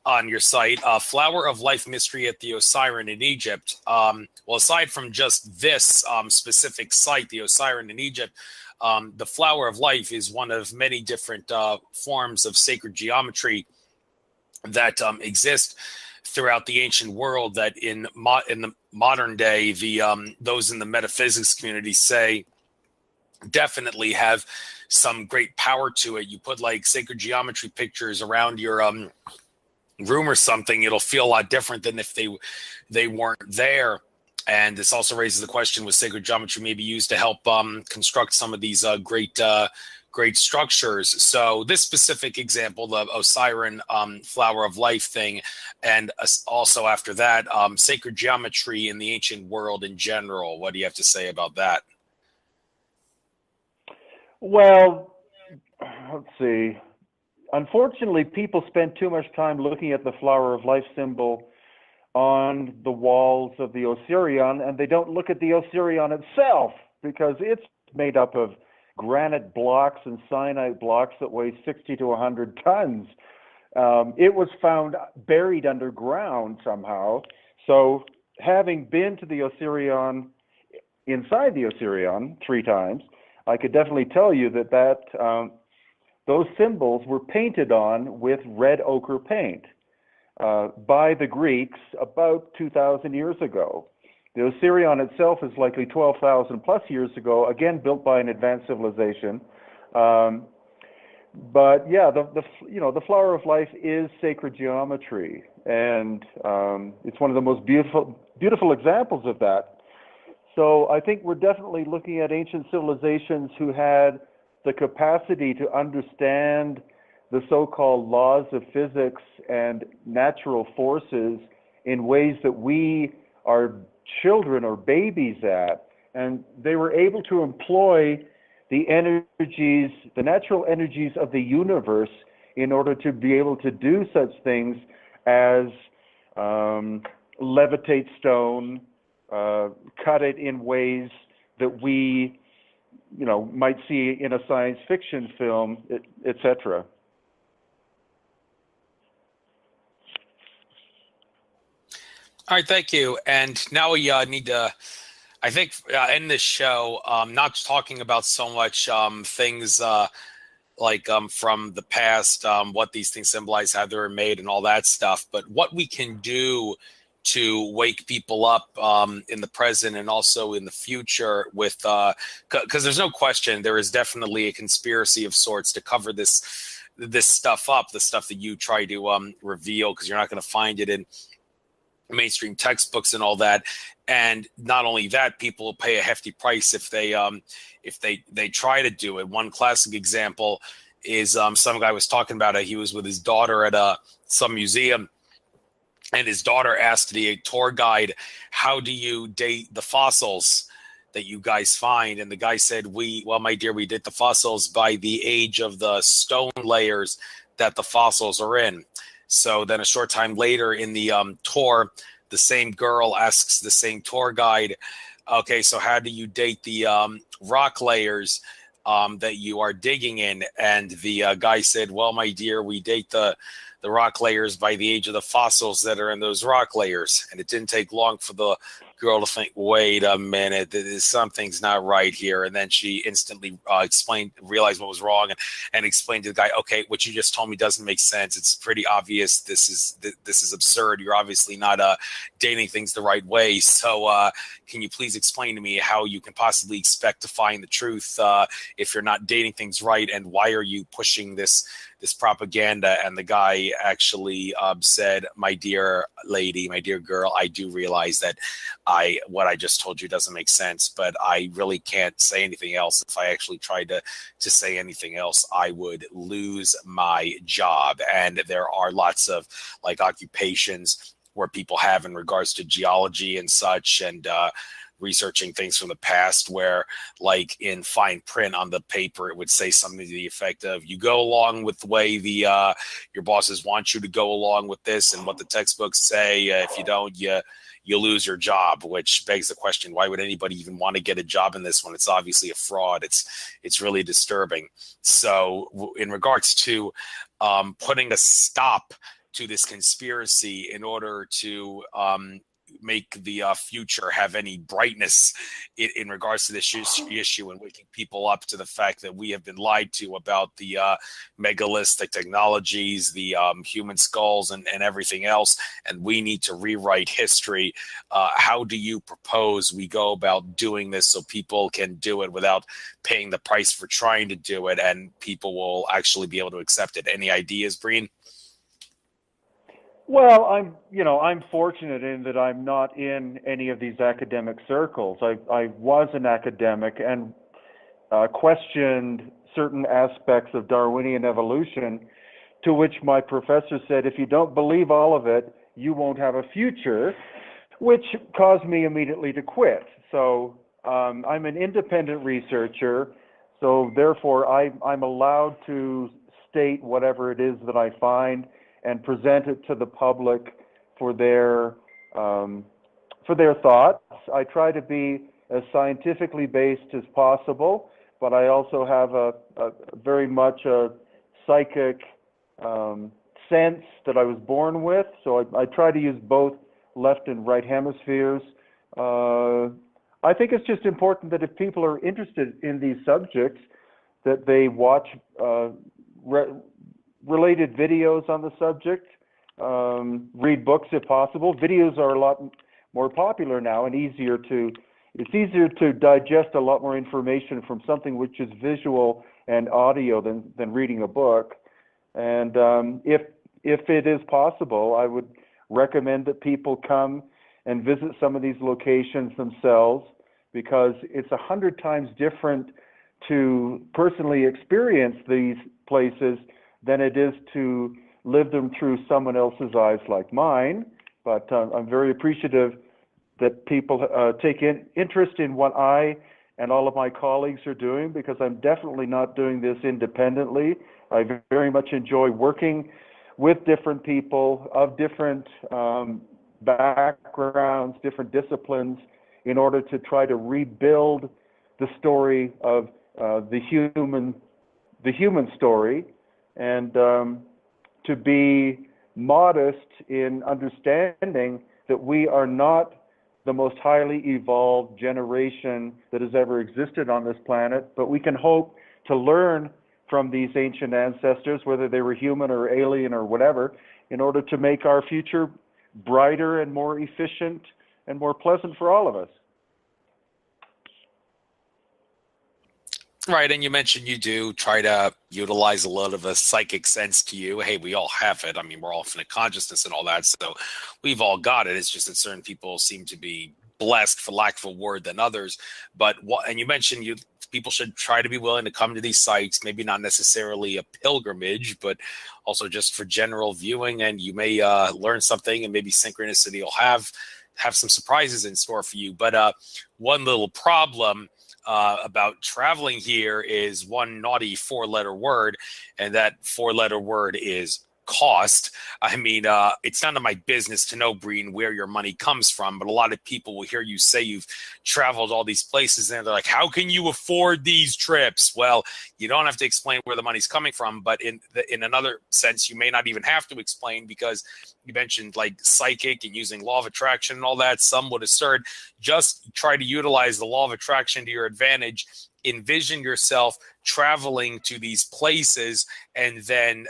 on your site, Flower of Life Mystery at the Osiris in Egypt. Well, aside from just this specific site, the Osiris in Egypt, the Flower of Life is one of many different forms of sacred geometry that exist throughout the ancient world that in the modern day, those in the metaphysics community say definitely have some great power to it. You put like sacred geometry pictures around your room or something, it'll feel a lot different than if they weren't there. And this also raises the question, was sacred geometry maybe used to help construct some of these great structures? So this specific example, the Osiris Flower of Life thing, and also after that, sacred geometry in the ancient world in general, what do you have to say about that? Well, let's see. Unfortunately, people spend too much time looking at the Flower of Life symbol on the walls of the Osirion, and they don't look at the Osirion itself, because it's made up of granite blocks and syenite blocks that weigh 60 to 100 tons. It was found buried underground somehow. So having been to the Osirion, inside the Osirion 3 times, I could definitely tell you that those symbols were painted on with red ochre paint by the Greeks about 2,000 years ago. The Osirion itself is likely 12,000 plus years ago, again built by an advanced civilization. But yeah, the Flower of Life is sacred geometry, and it's one of the most beautiful examples of that. So I think we're definitely looking at ancient civilizations who had the capacity to understand the so-called laws of physics and natural forces in ways that we are children or babies at. And they were able to employ the energies, the natural energies of the universe in order to be able to do such things as levitate stone, cut it in ways that we might see in a science fiction film, etc. All right, thank you. And now we need to, I think, end this show, not talking about so much things like from the past, what these things symbolize, how they were made, and all that stuff, but what we can do to wake people up in the present and also in the future with, because there's no question, there is definitely a conspiracy of sorts to cover this stuff up, the stuff that you try to reveal, because you're not going to find it in mainstream textbooks and all that. And not only that, people will pay a hefty price if they try to do it. One classic example is some guy was talking about it. He was with his daughter at some museum, and his daughter asked the tour guide, "How do you date the fossils that you guys find?" And the guy said, well, my dear, we date the fossils by the age of the stone layers that the fossils are in. So then a short time later in the tour, the same girl asks the same tour guide, "Okay, so how do you date the rock layers that you are digging in?" And the guy said, "Well, my dear, we date the rock layers by the age of the fossils that are in those rock layers." And it didn't take long for the girl to think, wait a minute, something's not right here. And then she instantly realized what was wrong, and explained to the guy, "Okay, what you just told me doesn't make sense. It's pretty obvious. This is absurd. You're obviously not dating things the right way. So can you please explain to me how you can possibly expect to find the truth if you're not dating things right? And why are you pushing this this propaganda, and the guy actually said, "My dear lady, my dear girl, I do realize that what I just told you doesn't make sense, but I really can't say anything else. If I actually tried to say anything else, I would lose my job." And there are lots of like occupations where people have in regards to geology and such, and researching things from the past, where like in fine print on the paper it would say something to the effect of, you go along with the way the your bosses want you to go along with this and what the textbooks say. If you don't, you lose your job, which begs the question, why would anybody even want to get a job in this when it's obviously a fraud? It's really disturbing. So in regards to putting a stop to this conspiracy in order to make the future have any brightness in regards to this issue, and waking people up to the fact that we have been lied to about the megaliths, the technologies, the human skulls, and everything else, and we need to rewrite history. How do you propose we go about doing this so people can do it without paying the price for trying to do it, and people will actually be able to accept it? Any ideas, Breen? Well, I'm fortunate in that I'm not in any of these academic circles. I was an academic and questioned certain aspects of Darwinian evolution, to which my professor said, if you don't believe all of it, you won't have a future, which caused me immediately to quit. So I'm an independent researcher, so therefore I'm allowed to state whatever it is that I find and present it to the public for their thoughts. I try to be as scientifically based as possible, but I also have a very much a psychic sense that I was born with. So I try to use both left and right hemispheres. I think it's just important that if people are interested in these subjects, that they watch related videos on the subject, read books if possible. Videos are a lot more popular now and it's easier to digest a lot more information from something which is visual and audio than reading a book. And if it is possible, I would recommend that people come and visit some of these locations themselves, because it's 100 times different to personally experience these places than it is to live them through someone else's eyes like mine. But I'm very appreciative that people take interest in what I and all of my colleagues are doing, because I'm definitely not doing this independently. I very much enjoy working with different people of different backgrounds, different disciplines, in order to try to rebuild the story of the human story, and to be modest in understanding that we are not the most highly evolved generation that has ever existed on this planet, but we can hope to learn from these ancient ancestors, whether they were human or alien or whatever, in order to make our future brighter and more efficient and more pleasant for all of us. Right, and you mentioned you do try to utilize a lot of a psychic sense to you. Hey, we all have it. I mean, we're all infinite consciousness and all that, so we've all got it. It's just that certain people seem to be blessed, for lack of a word, than others. But and you mentioned people should try to be willing to come to these sites, maybe not necessarily a pilgrimage, but also just for general viewing, and you may learn something, and maybe synchronicity will have some surprises in store for you. But one little problem about traveling here is one naughty 4-letter word, and that 4-letter word is cost. I mean, it's none of my business to know, Breen, where your money comes from, but a lot of people will hear you say you've traveled all these places, and they're like, how can you afford these trips? Well, you don't have to explain where the money's coming from, but in another sense, you may not even have to explain, because you mentioned like psychic and using law of attraction and all that. Some would assert, just try to utilize the law of attraction to your advantage. Envision yourself traveling to these places, and then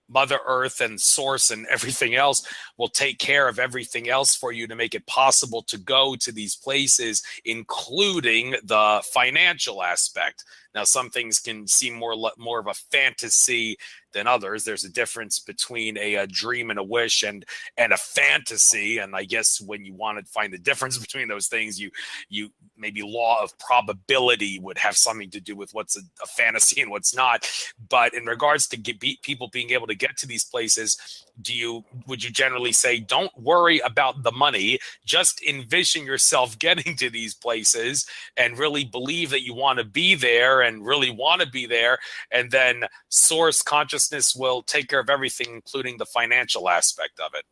Mother Earth and Source and everything else will take care of everything else for you to make it possible to go to these places, including the financial aspect. Now, some things can seem more of a fantasy than others. There's a difference between a dream and a wish and a fantasy. And I guess when you want to find the difference between those things, you maybe law of probability would have something to do with what's a fantasy and what's not. But in regards to people being able to get to these places, would you generally say, don't worry about the money, just envision yourself getting to these places and really believe that you want to be there and really want to be there, and then source consciousness will take care of everything, including the financial aspect of it?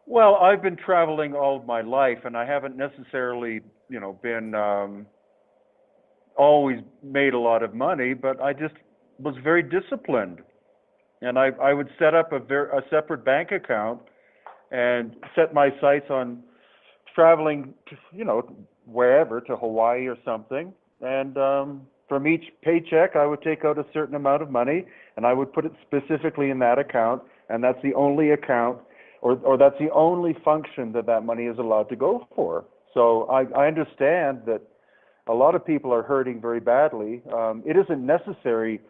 Well, I've been traveling all of my life, and I haven't necessarily, been always made a lot of money, but I just was very disciplined. And I would set up a separate bank account and set my sights on traveling, wherever, to Hawaii or something. And from each paycheck, I would take out a certain amount of money, and I would put it specifically in that account, and that's the only account, or that's the only function that money is allowed to go for. So I understand that a lot of people are hurting very badly. It isn't necessary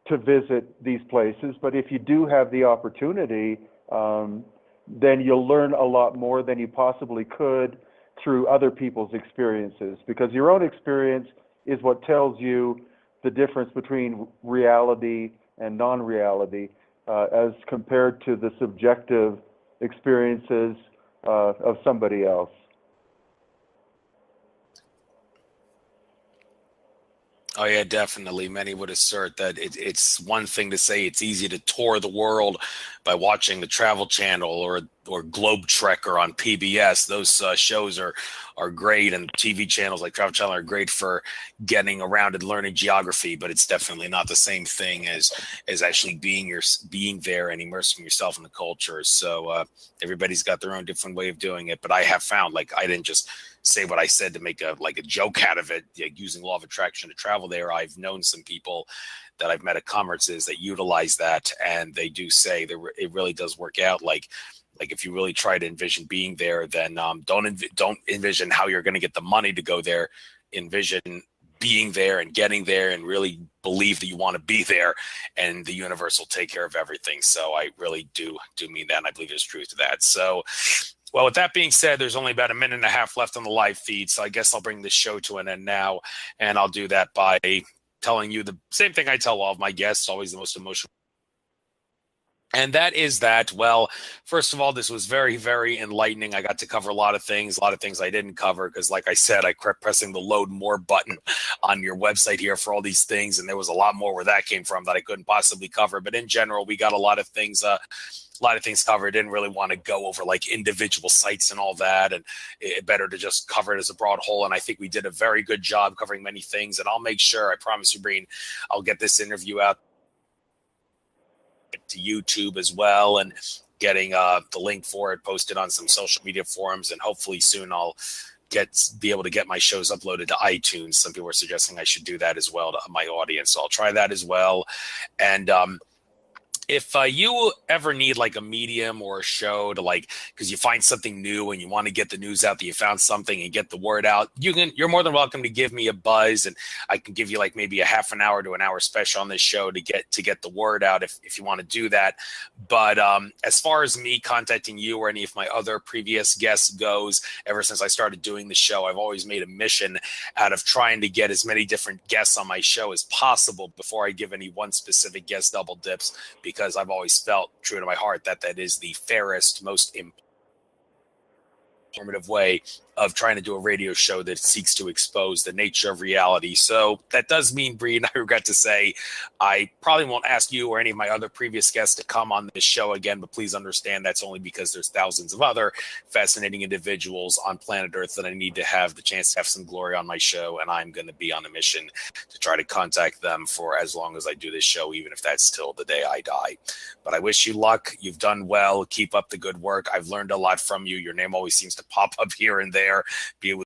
to visit these places, but if you do have the opportunity, then you'll learn a lot more than you possibly could through other people's experiences, because your own experience is what tells you the difference between reality and non-reality, as compared to the subjective experiences of somebody else. Oh yeah, definitely. Many would assert that it's one thing to say it's easy to tour the world by watching the Travel Channel or Globe Trekker on PBS. Those shows are great, and TV channels like Travel Channel are great for getting around and learning geography. But it's definitely not the same thing as actually being there and immersing yourself in the culture. So everybody's got their own different way of doing it. But I have found, like, I didn't just say what I said to make a joke out of it, using law of attraction to travel there. I've known some people that I've met at conferences that utilize that, and they do say that it really does work out. Like if you really try to envision being there, then don't envision how you're going to get the money to go there. Envision being there and getting there, and really believe that you want to be there, and the universe will take care of everything. So I really do mean that, and I believe there's truth to that. So, well, with that being said, there's only about a minute and a half left on the live feed, so I guess I'll bring this show to an end now, and I'll do that by telling you the same thing I tell all of my guests, always the most emotional. And that is that, well, first of all, this was very, very enlightening. I got to cover a lot of things I didn't cover, because like I said, I kept pressing the load more button on your website here for all these things, and there was a lot more where that came from that I couldn't possibly cover. But in general, we got a lot of things covered. Didn't really want to go over like individual sites and all that, and better to just cover it as a broad whole. And I think we did a very good job covering many things, and I'll make sure, I promise you, Breen, I'll get this interview out to YouTube as well, and getting the link for it posted on some social media forums, and hopefully soon I'll be able to get my shows uploaded to iTunes. Some people are suggesting I should do that as well to my audience, so I'll try that as well. And if you ever need like a medium or a show to, like, because you find something new and you want to get the news out that you found something and get the word out, you're more than welcome to give me a buzz, and I can give you like maybe a half an hour to an hour special on this show to get the word out if you want to do that. But as far as me contacting you or any of my other previous guests goes, ever since I started doing the show, I've always made a mission out of trying to get as many different guests on my show as possible before I give any one specific guest double dips, because I've always felt true to my heart that is the fairest, most informative way of trying to do a radio show that seeks to expose the nature of reality. So that does mean, Bree, and I regret to say, I probably won't ask you or any of my other previous guests to come on this show again, but please understand that's only because there's thousands of other fascinating individuals on planet Earth that I need to have the chance to have some glory on my show, and I'm going to be on a mission to try to contact them for as long as I do this show, even if that's till the day I die. But I wish you luck. You've done well. Keep up the good work. I've learned a lot from you. Your name always seems to pop up here and there, be it with